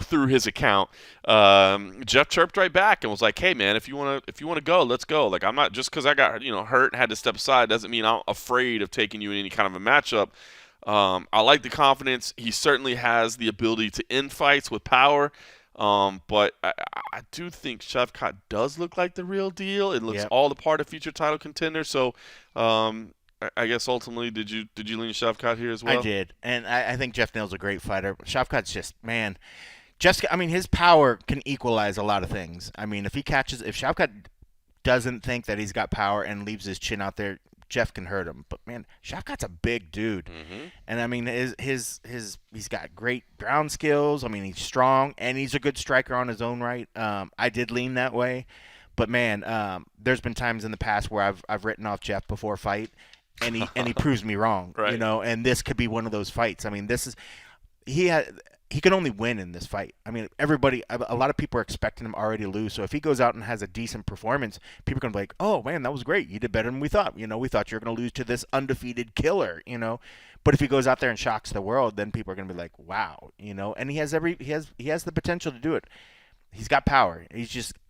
through his account, Jeff chirped right back and was like, "Hey man, if you want to go, let's go. Like, I'm not just because I got hurt and had to step aside doesn't mean I'm afraid of taking you in any kind of a matchup." I like the confidence. He certainly has the ability to end fights with power. But I do think Shavkat does look like the real deal. It looks all the part of future title contender. So, I guess ultimately, did you lean Shavkat here as well? I did, and I think Jeff Neal's a great fighter. Shavkat's just his power can equalize a lot of things. I mean, if Shavkat doesn't think that he's got power and leaves his chin out there, Jeff can hurt him. But man, Shavkat's a big dude, and I mean he's got great ground skills. I mean, he's strong and he's a good striker on his own right. I did lean that way, but man, there's been times in the past where I've written off Jeff before a fight, and he proves me wrong. Right. And this could be one of those fights. I mean, he can only win in this fight. I mean, a lot of people are expecting him already to lose. So if he goes out and has a decent performance, people are going to be like, "Oh, man, that was great. You did better than we thought. We thought you were going to lose to this undefeated killer, But if he goes out there and shocks the world, then people are going to be like, "Wow," And he has the potential to do it. He's got power.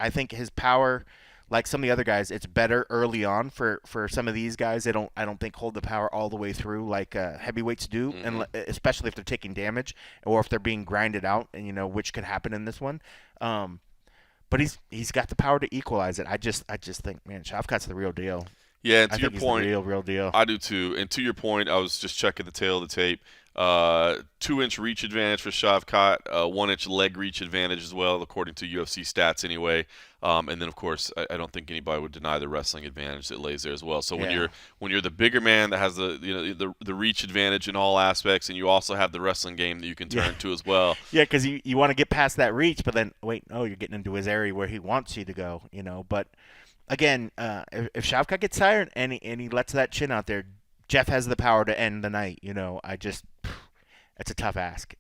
I think his power, like some of the other guys, it's better early on for some of these guys. I don't think hold the power all the way through like heavyweights do, and especially if they're taking damage or if they're being grinded out, and which could happen in this one. But he's got the power to equalize it. I just think, man, Shavkat's the real deal. Yeah, and to your point, the real deal. I do too. And to your point, I was just checking the tail of the tape. 2-inch reach advantage for Shavkat, 1-inch leg reach advantage as well, according to UFC stats anyway. And then of course, I don't think anybody would deny the wrestling advantage that lays there as well. So when you're the bigger man that has the reach advantage in all aspects, and you also have the wrestling game that you can turn to as well. Yeah, because you want to get past that reach, but then wait, no, you're getting into his area where he wants you to go. But again, if Shavkat gets tired and he lets that chin out there, Jeff has the power to end the night. It's a tough ask.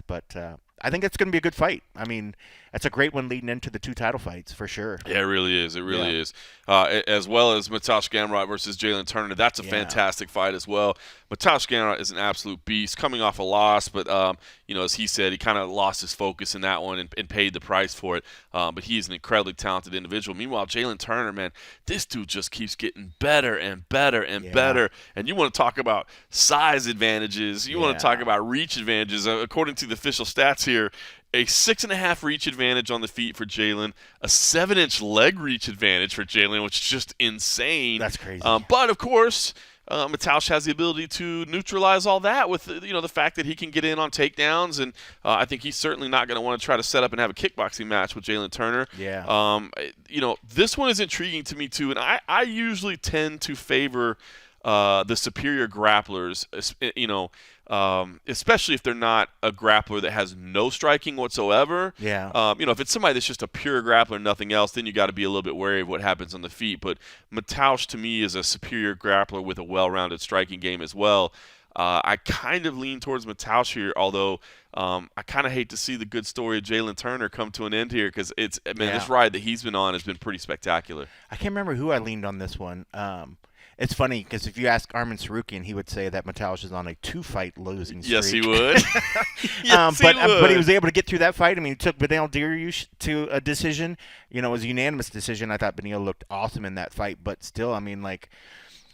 But I think it's going to be a good fight. I mean, it's a great one leading into the 2 title fights for sure. Yeah, it really is. It really is. As well as Mateusz Gamrot versus Jalen Turner. That's a fantastic fight as well. Mateusz Gamrot is an absolute beast, coming off a loss, but as he said, he kind of lost his focus in that one and paid the price for it. But he is an incredibly talented individual. Meanwhile, Jalen Turner, man, this dude just keeps getting better and better and better. And you want to talk about size advantages. You want to talk about reach advantages. According to the official stats here, a 6.5 reach advantage on the feet for Jalen, a 7-inch leg reach advantage for Jalen, which is just insane. That's crazy. But of course, Mateusz has the ability to neutralize all that with the fact that he can get in on takedowns, and I think he's certainly not going to want to try to set up and have a kickboxing match with Jalen Turner. Yeah. This one is intriguing to me too, and I usually tend to favor the superior grapplers, especially if they're not a grappler that has no striking whatsoever. Yeah. If it's somebody that's just a pure grappler, nothing else, then you got to be a little bit wary of what happens on the feet. But Mataush, to me, is a superior grappler with a well-rounded striking game as well. I kind of lean towards Mataush here, although I kind of hate to see the good story of Jalen Turner come to an end here because this ride that he's been on has been pretty spectacular. I can't remember who I leaned on this one. It's funny because if you ask Armin Sarukian, he would say that Mataush is on a 2-fight losing streak. Yes, he would. But he was able to get through that fight. I mean, he took Beneil Dariush to a decision. It was a unanimous decision. I thought Beneil looked awesome in that fight, but still, I mean, like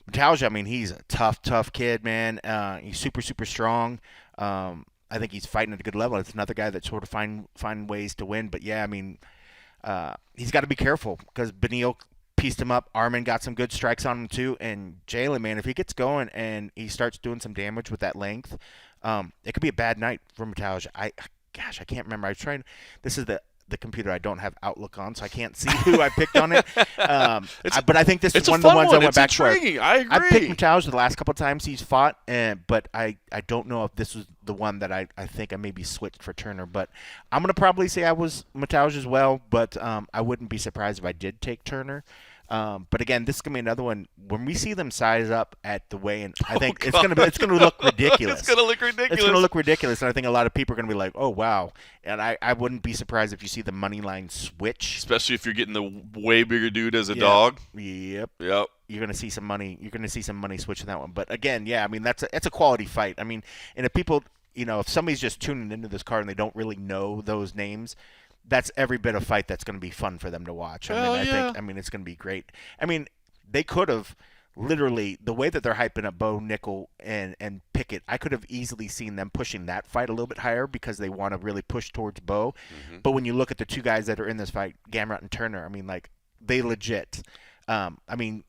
Mataush, I mean, he's a tough kid, man. He's super, super strong. I think he's fighting at a good level. It's another guy that sort of find ways to win. But yeah, I mean, he's got to be careful because Beneil pieced him up. Armin got some good strikes on him too. And Jalen, man, if he gets going and he starts doing some damage with that length, it could be a bad night for Mataush. I can't remember. I was trying. This is the computer I don't have Outlook on, so I can't see who I picked on it. But I think this is one of the ones I went back for. I agree. I picked Mataush the last couple of times he's fought, but I don't know if this was the one that I think I maybe switched for Turner. But I'm going to probably say I was Mataush as well, but I wouldn't be surprised if I did take Turner. But again, this is gonna be another one. When we see them size up at the weigh-in, I think it's gonna look ridiculous. It's gonna look ridiculous. It's gonna look ridiculous, and I think a lot of people are gonna be like, "Oh wow!" And I wouldn't be surprised if you see the money line switch, especially if you're getting the way bigger dude as a dog. Yep. You're gonna see some money. You're gonna see some money switch in that one. But again, yeah, I mean that's a quality fight. I mean, and if people, if somebody's just tuning into this card and they don't really know those names, that's every bit of fight that's going to be fun for them to watch. I think it's going to be great. I mean, they could have literally, the way that they're hyping up Bo Nickel and Pickett, I could have easily seen them pushing that fight a little bit higher because they want to really push towards Bo. Mm-hmm. But when you look at the two guys that are in this fight, Gamrot and Turner, I mean, like, they legit. I mean,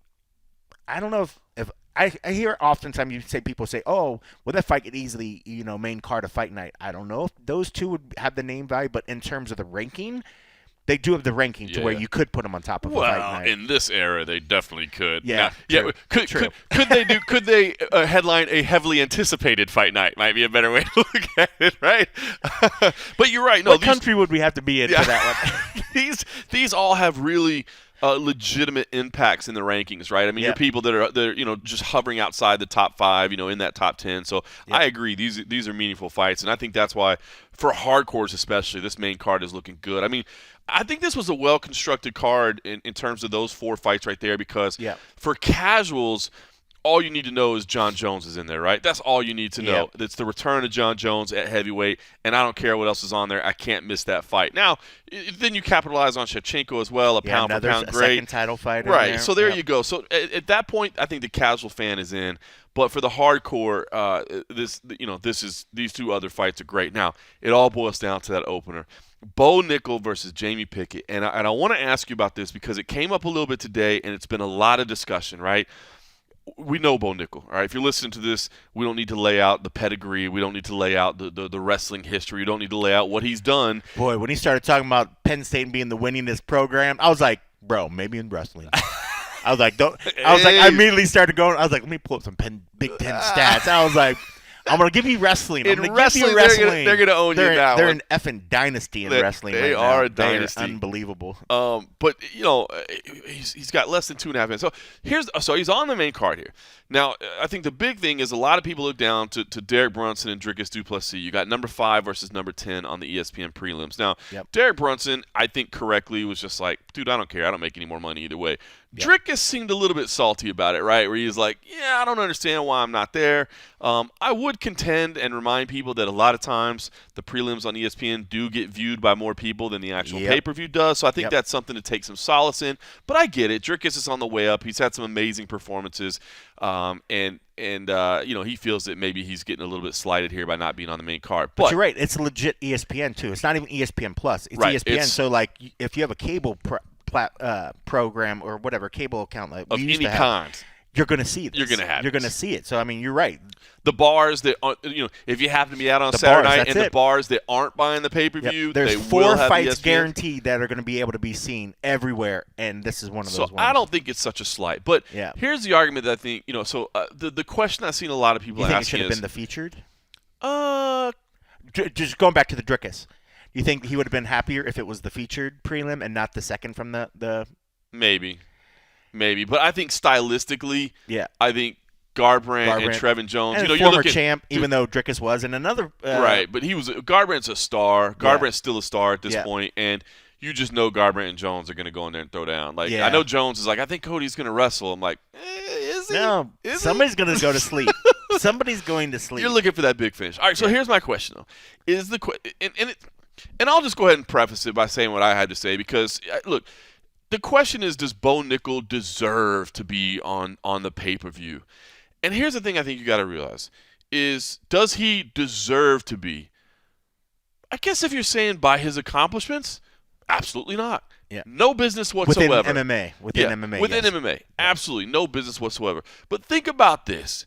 I don't know if I hear oftentimes people say, oh, well, that fight could easily, main card of fight night. I don't know if those two would have the name value, but in terms of the ranking, they do have the ranking to where you could put them on top of a fight night. Well, in this era, they definitely could. Yeah, now, true. Could they headline a heavily anticipated fight night? Might be a better way to look at it, right? But you're right. No, what country would we have to be in for that one? These all have really legitimate impacts in the rankings, right? I mean, you're people that are just hovering outside the top 5, in that top 10. So I agree. These are meaningful fights, and I think that's why, for hardcores especially, this main card is looking good. I mean, I think this was a well-constructed card in terms of those 4 fights right there because for casuals, all you need to know is Jon Jones is in there, right? That's all you need to know. It's the return of Jon Jones at heavyweight, and I don't care what else is on there. I can't miss that fight. Now, then you capitalize on Shevchenko as well, a pound-for-pound great. Second title fighter. Right, so there you go. So at that point, I think the casual fan is in. But for the hardcore, these 2 other fights are great. Now, it all boils down to that opener. Bo Nickel versus Jamie Pickett. And I want to ask you about this because it came up a little bit today, and it's been a lot of discussion, right? We know Bo Nickel, all right? If you're listening to this, we don't need to lay out the pedigree. We don't need to lay out the wrestling history. We don't need to lay out what he's done. Boy, when he started talking about Penn State being the winningest program, I was like, bro, maybe in wrestling. I immediately started going. I was like, let me pull up some Big Ten stats. I was like, I'm going to give you wrestling. They're going to own you now. They're an effing dynasty in wrestling. They are a dynasty. They're unbelievable. But, he's got less than 2.5 minutes. So he's on the main card here. Now, I think the big thing is a lot of people look down to Derek Brunson and Dricus du Plessis. You got number 5 versus number 10 on the ESPN prelims. Now, Derek Brunson, I think correctly, was just like, dude, I don't care. I don't make any more money either way. Dricus seemed a little bit salty about it, right? Where he was like, I don't understand why I'm not there. I would contend and remind people that a lot of times the prelims on ESPN do get viewed by more people than the actual pay-per-view does. So I think that's something to take some solace in. But I get it. Dricus is on the way up. He's had some amazing performances. And he feels that maybe he's getting a little bit slighted here by not being on the main card. But you're right. It's legit ESPN, too. It's not even ESPN Plus. It's ESPN. So, like, if you have a cable program or whatever, cable account like of any kind, you're going to see this. You're going to have You're going to see it. So, I mean, you're right. The bars that, if you happen to be out on Saturday night and the bars that aren't buying the pay-per-view, there's they 4 will have fights ESPN. Guaranteed that are going to be able to be seen everywhere, and this is one of those ones. So I don't think it's such a slight. But here's the argument that I think, the question I've seen a lot of people asking is, you think it should have been the featured? Just going back to the Drickus. Do you think he would have been happier if it was the featured prelim and not the second from the? Maybe. But I think stylistically, yeah, I think Garbrandt and Trevin Jones. And you're former looking, champ, even though Drickus was, and another. Right, but Garbrandt's a star. Garbrandt's still a star at this point, and you just know Garbrandt and Jones are going to go in there and throw down. Like I know Jones is like, I think Cody's going to wrestle. I'm like, is he? No, somebody's going to go to sleep. Somebody's going to sleep. You're looking for that big finish. All right, so here's my question though: is the and I'll just go ahead and preface it by saying what I had to say because look, the question is, does Bo Nickel deserve to be on the pay-per-view? And here's the thing I think you got to realize is, does he deserve to be? I guess if you're saying by his accomplishments, absolutely not. Yeah. No business whatsoever. Within MMA. Within MMA. Absolutely no business whatsoever. But think about this.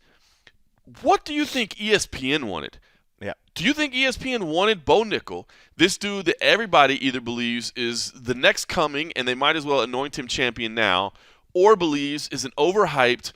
What do you think ESPN wanted? Yeah. Do you think ESPN wanted Bo Nickel, this dude that everybody either believes is the next coming and they might as well anoint him champion now, or believes is an overhyped,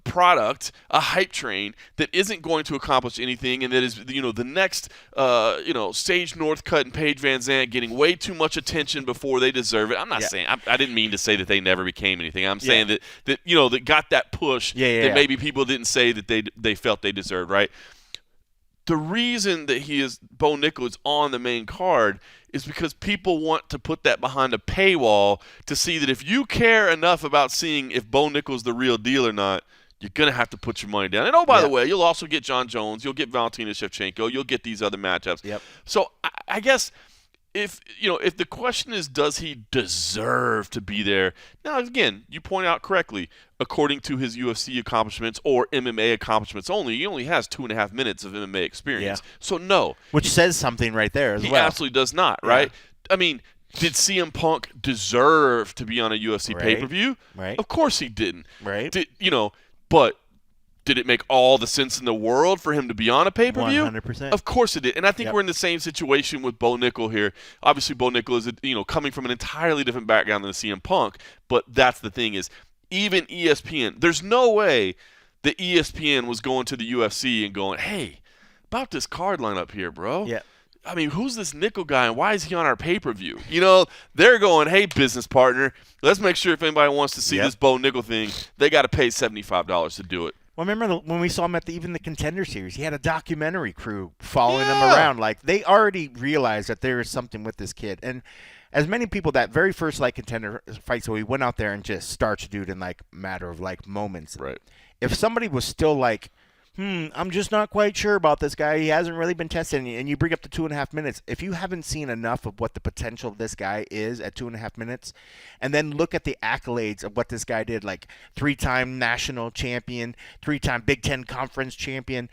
product, a hype train that isn't going to accomplish anything, and that is, the next, Sage Northcutt and Paige Van Zandt getting way too much attention before they deserve it. I'm not saying I didn't mean to say that they never became anything. I'm saying that that got that push that maybe people didn't say that they felt they deserved, right? The reason that Bo Nickel is on the main card is because people want to put that behind a paywall to see that if you care enough about seeing if Bo Nickel's the real deal or not, you're going to have to put your money down. And by the way, you'll also get Jon Jones, you'll get Valentina Shevchenko, you'll get these other matchups. Yep. So I guess if the question is, does he deserve to be there? Now, again, you point out correctly, according to his UFC accomplishments or MMA accomplishments only, he only has 2.5 minutes of MMA experience. Yeah. So no. Which says something right there as well. He absolutely does not, right? Yeah. I mean, did CM Punk deserve to be on a UFC pay-per-view? Right. Of course he didn't. Right. But did it make all the sense in the world for him to be on a pay-per-view? 100%. Of course it did. And I think we're in the same situation with Bo Nickel here. Obviously, Bo Nickel is, coming from an entirely different background than CM Punk. But that's the thing is, even ESPN, there's no way that ESPN was going to the UFC and going, hey, about this card lineup here, bro. Yeah. I mean, who's this Nickel guy and why is he on our pay-per-view? They're going, hey, business partner, let's make sure if anybody wants to see this Bo Nickel thing, they got to pay $75 to do it. Well, remember when we saw him at even the Contender Series, he had a documentary crew following him around. Like, they already realized that there is something with this kid. And as many people, that very first Contender fight, so he went out there and just starched dude in matter of moments. Right. If somebody was still I'm just not quite sure about this guy, he hasn't really been tested, and you bring up the 2.5 minutes, if you haven't seen enough of what the potential of this guy is at 2.5 minutes, and then look at the accolades of what this guy did, 3-time national champion, 3-time Big Ten conference champion,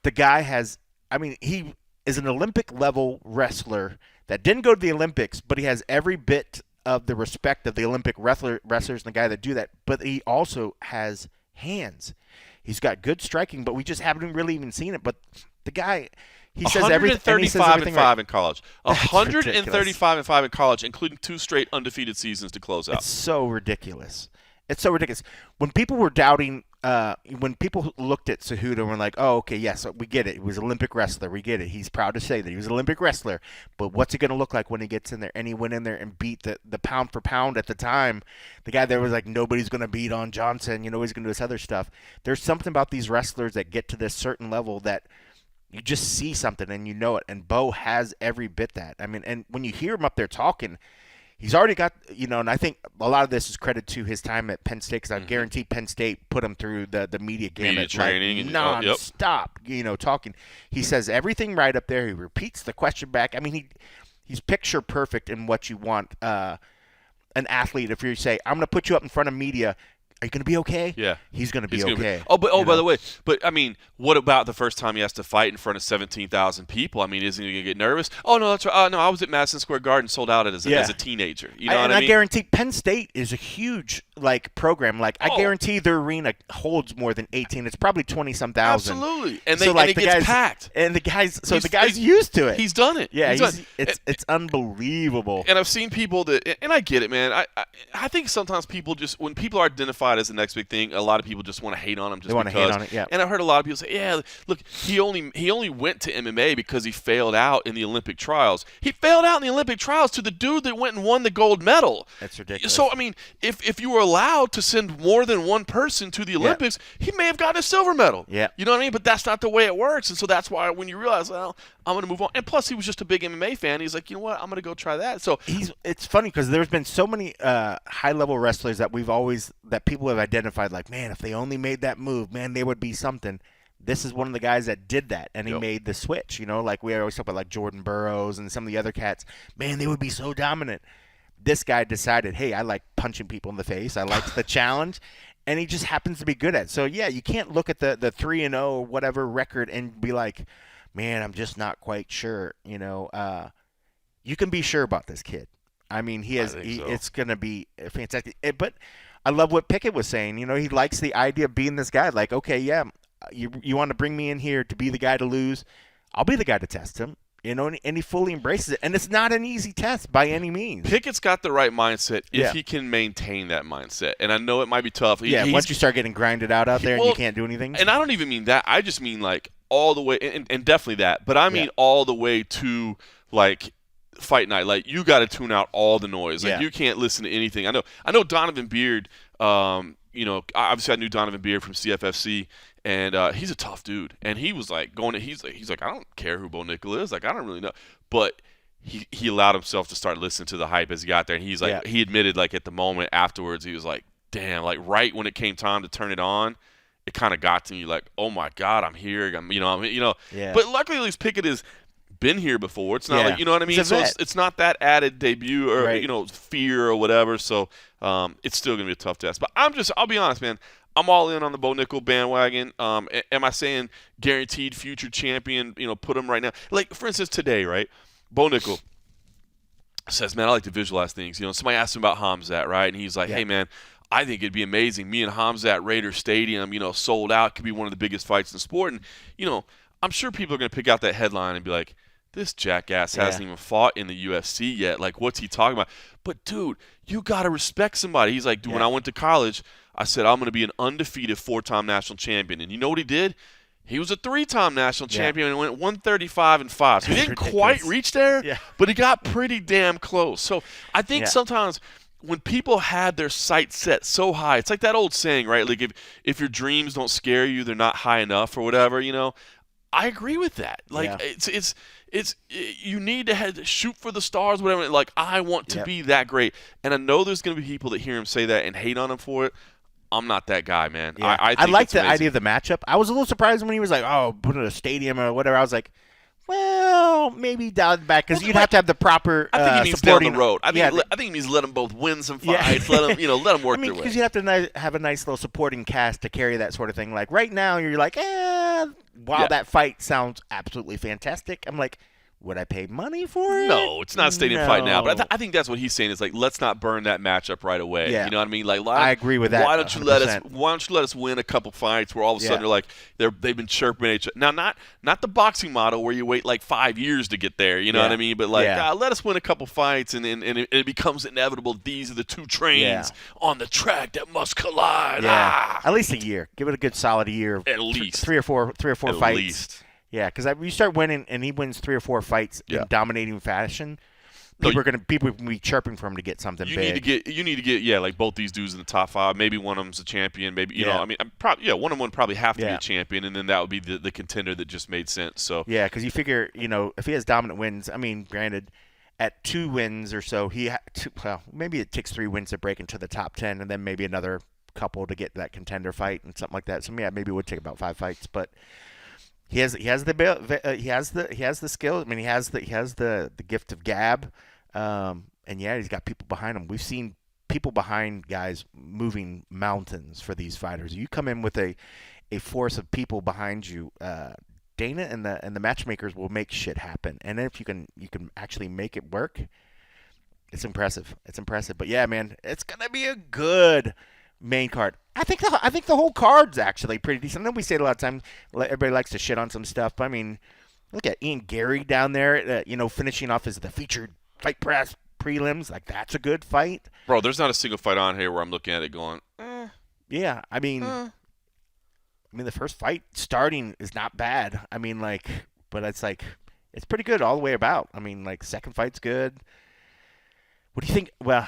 the guy he is an Olympic-level wrestler that didn't go to the Olympics, but he has every bit of the respect of the Olympic wrestlers and the guy that do that, but he also has hands. He's got good striking, but we just haven't really even seen it. But the guy, he says everything. 135-5 in college. 135-5 in college, including 2 straight undefeated seasons to close out. It's so ridiculous. When people were doubting, when people looked at Cejudo and were like, oh, okay, yes, we get it. He was an Olympic wrestler. We get it. He's proud to say that he was an Olympic wrestler. But what's it going to look like when he gets in there? And he went in there and beat the pound for pound at the time. The guy there was like, nobody's going to beat on Johnson. He's going to do this other stuff. There's something about these wrestlers that get to this certain level that you just see something and you know it. And Bo has every bit that. I mean, and when you hear him up there talking, he's already got, and I think a lot of this is credit to his time at Penn State, because I guarantee Penn State put him through the media gamut. Media training. Non-stop, talking. He says everything right up there. He repeats the question back. I mean, he's picture perfect in what you want an athlete. If you say, I'm going to put you up in front of media, are you going to be okay? Yeah. He's going to be okay. By the way, I mean, what about the first time he has to fight in front of 17,000 people? I mean, isn't he going to get nervous? Oh, no, that's right. No, I was at Madison Square Garden, sold out as a teenager. You know what I mean? I guarantee Penn State is a huge program. I guarantee their arena holds more than 18. It's probably 20-some thousand. Absolutely. And it gets packed. And the guy's used to it. He's done it. Yeah, it's unbelievable. And I've seen people and I get it, man. I think sometimes people just, when people are identified solidified as the next big thing. A lot of people just want to hate on him just because. They want to hate on it, yeah. And I've heard a lot of people say, yeah, look, he only went to MMA because he failed out in the Olympic trials. He failed out in the Olympic trials to the dude that went and won the gold medal. That's ridiculous. So, I mean, if you were allowed to send more than one person to the Olympics, he may have gotten a silver medal. Yeah. You know what I mean? But that's not the way it works. And so that's why when you realize, well, I'm going to move on. And plus, he was just a big MMA fan. He's like, you know what? I'm going to go try that. So it's funny because there's been so many high-level wrestlers that people have identified, like, man, if they only made that move, man, they would be something. This is one of the guys that did that, and he made the switch. You know, like we always talk about, like Jordan Burroughs and some of the other cats. Man, they would be so dominant. This guy decided, hey, I like punching people in the face. I like the challenge, and he just happens to be good at it. So, yeah, you can't look at the 3-0 or whatever record and be like, man, I'm just not quite sure. You know, you can be sure about this kid. I mean, it's going to be fantastic. But I love what Pickett was saying. You know, he likes the idea of being this guy. Like, okay, yeah, you want to bring me in here to be the guy to lose. I'll be the guy to test him. You know, and he fully embraces it. And it's not an easy test by any means. Pickett's got the right mindset if he can maintain that mindset. And I know it might be tough. Once you start getting grinded out there and you can't do anything. And I don't even mean that. I just mean, like, all the way, and definitely that. But I mean all the way to, like, fight night. Like, you got to tune out all the noise. Like, you can't listen to anything. I know Donovan Beard, you know, obviously I knew Donovan Beard from CFFC. And he's a tough dude. And he was like he's like, I don't care who Bo Nickel is. Like, I don't really know. But he allowed himself to start listening to the hype as he got there. And he's like, he admitted, like, at the moment afterwards, he was like, damn, like, right when it came time to turn it on, it kind of got to me, like, oh my God, I'm here. Yeah. But luckily, at least Pickett has been here before. It's not like, you know what I mean? So it's not that added debut or, you know, fear or whatever. So it's still going to be a tough test. But I'll be honest, man. I'm all in on the Bo Nickel bandwagon. Am I saying guaranteed future champion, you know, put him right now? Like, for instance, today, right? Bo Nickel says, man, I like to visualize things. You know, somebody asked him about Hamzat, right? And he's like, hey, man, I think it'd be amazing. Me and Hamzat, Raider Stadium, you know, sold out. Could be one of the biggest fights in the sport. And, you know, I'm sure people are going to pick out that headline and be like, this jackass hasn't even fought in the UFC yet. Like, what's he talking about? But, dude, you got to respect somebody. He's like, dude, when I went to college, I said, I'm going to be an undefeated 4-time national champion. And you know what he did? He was a 3-time national champion and went 135-5. So he didn't quite reach there, but he got pretty damn close. So I think sometimes when people had their sights set so high, it's like that old saying, right? Like, if your dreams don't scare you, they're not high enough or whatever, you know. I agree with that. Like, it's you need to shoot for the stars, whatever. Like, I want to be that great. And I know there's going to be people that hear him say that and hate on him for it. I'm not that guy, man. Yeah. I like the idea of the matchup. I was a little surprised when he was like, oh, put it in a stadium or whatever. I was like, well, maybe down back because you'd have to have the proper I think he means down the road. I think he means let them both win some fights. Let them work their way. Because you have to have a nice little supporting cast to carry that sort of thing. Like right now, you're like, wow, that fight sounds absolutely fantastic. I'm like, would I pay money for it? No, it's not a stadium fight now. But I think that's what he's saying is, like, let's not burn that matchup right away. Yeah. You know what I mean? Like, I agree with that. Why don't you let us win a couple fights where all of a sudden they're like they've been chirping each other. Now, not the boxing model where you wait like 5 years to get there. You know what I mean? But like, let us win a couple fights, and it becomes inevitable. These are the two trains on the track that must collide. Yeah. At least a year. Give it a good solid year. At least three or four fights. At least. Yeah, because you start winning and he wins 3 or 4 fights in dominating fashion, people are going to be chirping for him to get something big. You need to get like both these dudes in the top 5. Maybe one of them's a champion. Maybe you know, I mean, one of them would probably have to be a champion, and then that would be the contender that just made sense. So because you figure, you know, if he has dominant wins, I mean, granted, at 2 wins or so, maybe it takes 3 wins to break into the top 10, and then maybe another couple to get that contender fight and something like that. So maybe it would take about 5 fights, but. He has the skill. I mean, he has the gift of gab, and he's got people behind him. We've seen people behind guys moving mountains for these fighters. You come in with a force of people behind you. Dana and the matchmakers will make shit happen. And then if you can actually make it work, it's impressive. It's impressive. But yeah, man, it's gonna be a good main card. I think the whole card's actually pretty decent. I know we say it a lot of times. Everybody likes to shit on some stuff, but I mean, look at Ian Gary down there. Finishing off as the featured Fight Press prelims. Like, that's a good fight. Bro, there's not a single fight on here where I'm looking at it going, Yeah, I mean, the first fight starting is not bad. I mean, like, but it's like it's pretty good all the way about. I mean, like, second fight's good. What do you think? Well,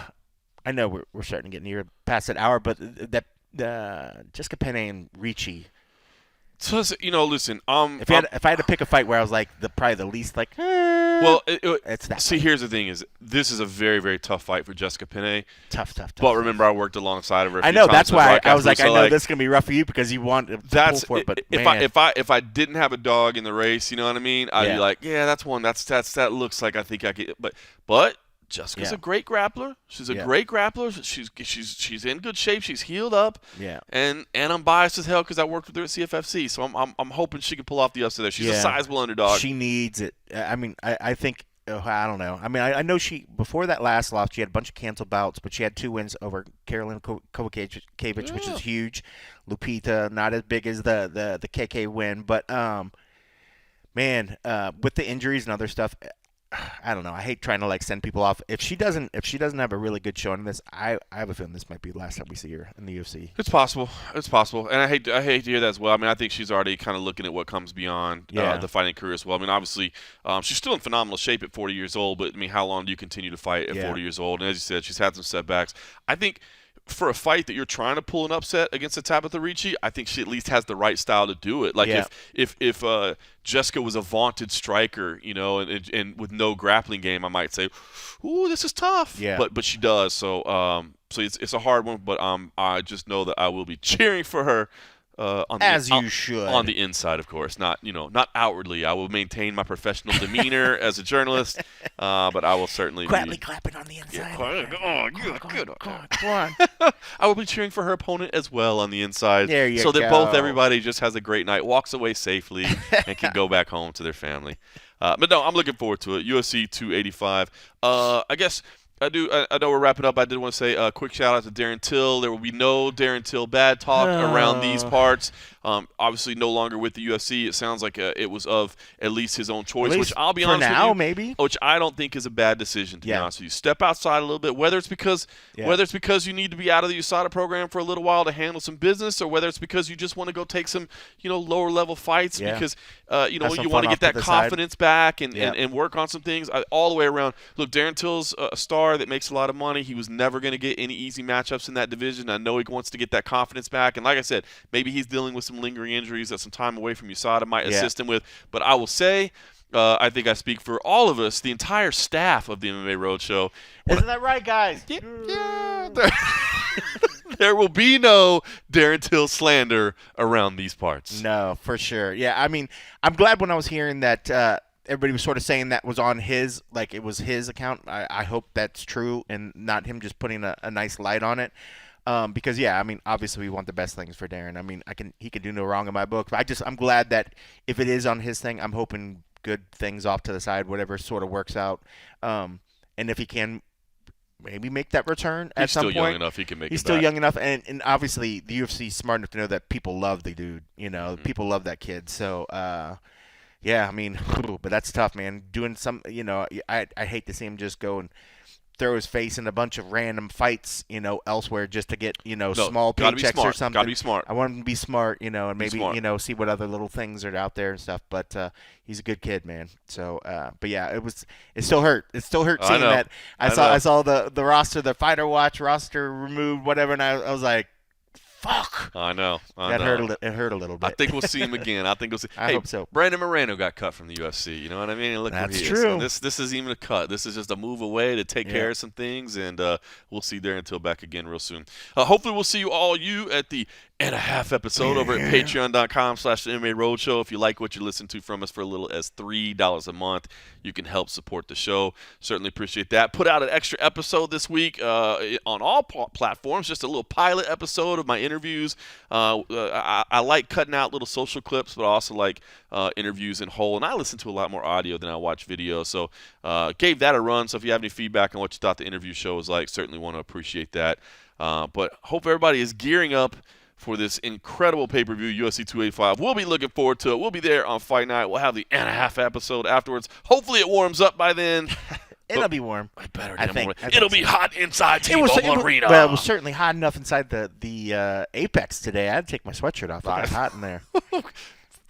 I know we're starting to get near past that hour, but that Jessica Penne and Ricci. So listen. If I had to pick a fight where I was like probably the least like, well, it's that. See, fight. Here's the thing: is this is a very, very tough fight for Jessica Penne. Tough. But remember, I worked alongside of her. I know that's why I was like, I know this is gonna be rough for you because you want to pull for it. But if I didn't have a dog in the race, you know what I mean? I'd be like, yeah, that's one. That looks like I think I could. But Jessica's a great grappler. She's a great grappler. She's in good shape. She's healed up. Yeah. And I'm biased as hell because I worked with her at CFFC. So I'm hoping she can pull off the upset there. She's a sizable underdog. She needs it. I mean, I think. I don't know. I mean, I know she before that last loss, she had a bunch of canceled bouts, but she had 2 wins over Karolina Kowalkiewicz, which is huge. Lupita, not as big as the KK win, but man, with the injuries and other stuff, I don't know. I hate trying to like send people off. If she doesn't have a really good showing in this, I have a feeling this might be the last time we see her in the UFC. It's possible, and I hate to hear that as well. I mean, I think she's already kind of looking at what comes beyond the fighting career as well. I mean, obviously, she's still in phenomenal shape at 40 years old, but I mean, how long do you continue to fight at 40 years old? And as you said, she's had some setbacks. I think for a fight that you're trying to pull an upset against a Tabitha Ricci, I think she at least has the right style to do it. Like if Jessica was a vaunted striker, and with no grappling game, I might say, "Ooh, this is tough." Yeah. But she does. So it's a hard one. But I just know that I will be cheering for her. You should. On the inside, of course, not outwardly. I will maintain my professional demeanor as a journalist, but I will certainly quietly clapping on the inside. Come on. I will be cheering for her opponent as well on the inside, there you so that go. everybody just has a great night, walks away safely, and can go back home to their family. But no, I'm looking forward to it. UFC 285. I guess. I know we're wrapping up. I did want to say a quick shout out to Darren Till. There will be no Darren Till bad talk around these parts. Obviously, no longer with the UFC. It sounds like it was of at least his own choice, which I'll be honest with you, maybe. Which I don't think is a bad decision. To be honest with you, step outside a little bit. Whether it's because you need to be out of the USADA program for a little while to handle some business, or whether it's because you just want to go take some lower level fights because you want to get that confidence back and work on some things all the way around. Look, Darren Till's a star that makes a lot of money. He was never going to get any easy matchups in that division. I know he wants to get that confidence back, and like I said, maybe he's dealing with some lingering injuries that some time away from USADA might assist him with. But I will say, I think I speak for all of us, the entire staff of the MMA Roadshow. Isn't that right, guys? Yeah. There will be no Darren Till slander around these parts. No, for sure. Yeah, I mean, I'm glad when I was hearing that everybody was sort of saying that was on his, like it was his account. I hope that's true and not him just putting a nice light on it. Because I mean, obviously we want the best things for Darren. I mean, he can do no wrong in my book. But I'm glad that if it is on his thing, I'm hoping good things off to the side, whatever sort of works out. And if he can maybe make that return at some point. He's still young enough. He can make it He's still young enough. And obviously the UFC is smart enough to know that people love the dude. People love that kid. So, I mean, but that's tough, man. Doing some, I hate to see him just go and throw his face in a bunch of random fights, elsewhere just to get, small paychecks or something. Gotta be smart. I want him to be smart, and maybe, see what other little things are out there and stuff. But he's a good kid, man. So, but yeah, it still hurt. It still hurt seeing that. I saw the roster, the Fighter Watch roster removed, whatever, and I was like, fuck. I know. It hurt a little bit. I think we'll see him again. I hope so. Brandon Moreno got cut from the UFC. You know what I mean? And look That's where he true. is. So this is even a cut. This is just a move away to take care of some things, and we'll see Darren Till back again real soon. Hopefully we'll see you at the and a half episode over at patreon.com/MMA Roadshow. If you like what you listen to from us for as little as $3 a month, you can help support the show. Certainly appreciate that. Put out an extra episode this week on all platforms, just a little pilot episode of my interviews. I like cutting out little social clips, but I also like interviews in whole. And I listen to a lot more audio than I watch video. So gave that a run. So if you have any feedback on what you thought the interview show was like, certainly want to appreciate that. But hope everybody is gearing up for this incredible pay-per-view, UFC 285. We'll be looking forward to it. We'll be there on Fight Night. We'll have the and a half episode afterwards. Hopefully it warms up by then. It'll be warm. I better. I think It'll be hot inside T-Mobile Arena. Well, it was certainly hot enough inside the Apex today. I had to take my sweatshirt off. It got hot in there.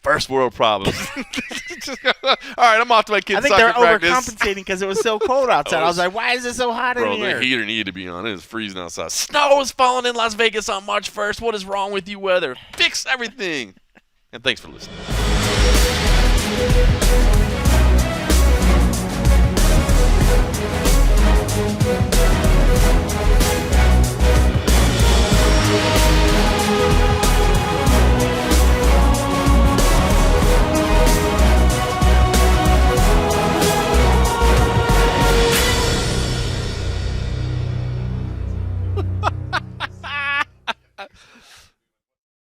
First world problems. All right, I'm off to my kids' soccer practice. I think they're overcompensating because it was so cold outside. I was like, why is it so hot in here? Bro, the heater needed to be on. It is freezing outside. Snow is falling in Las Vegas on March 1st. What is wrong with you, weather? Fix everything. And thanks for listening.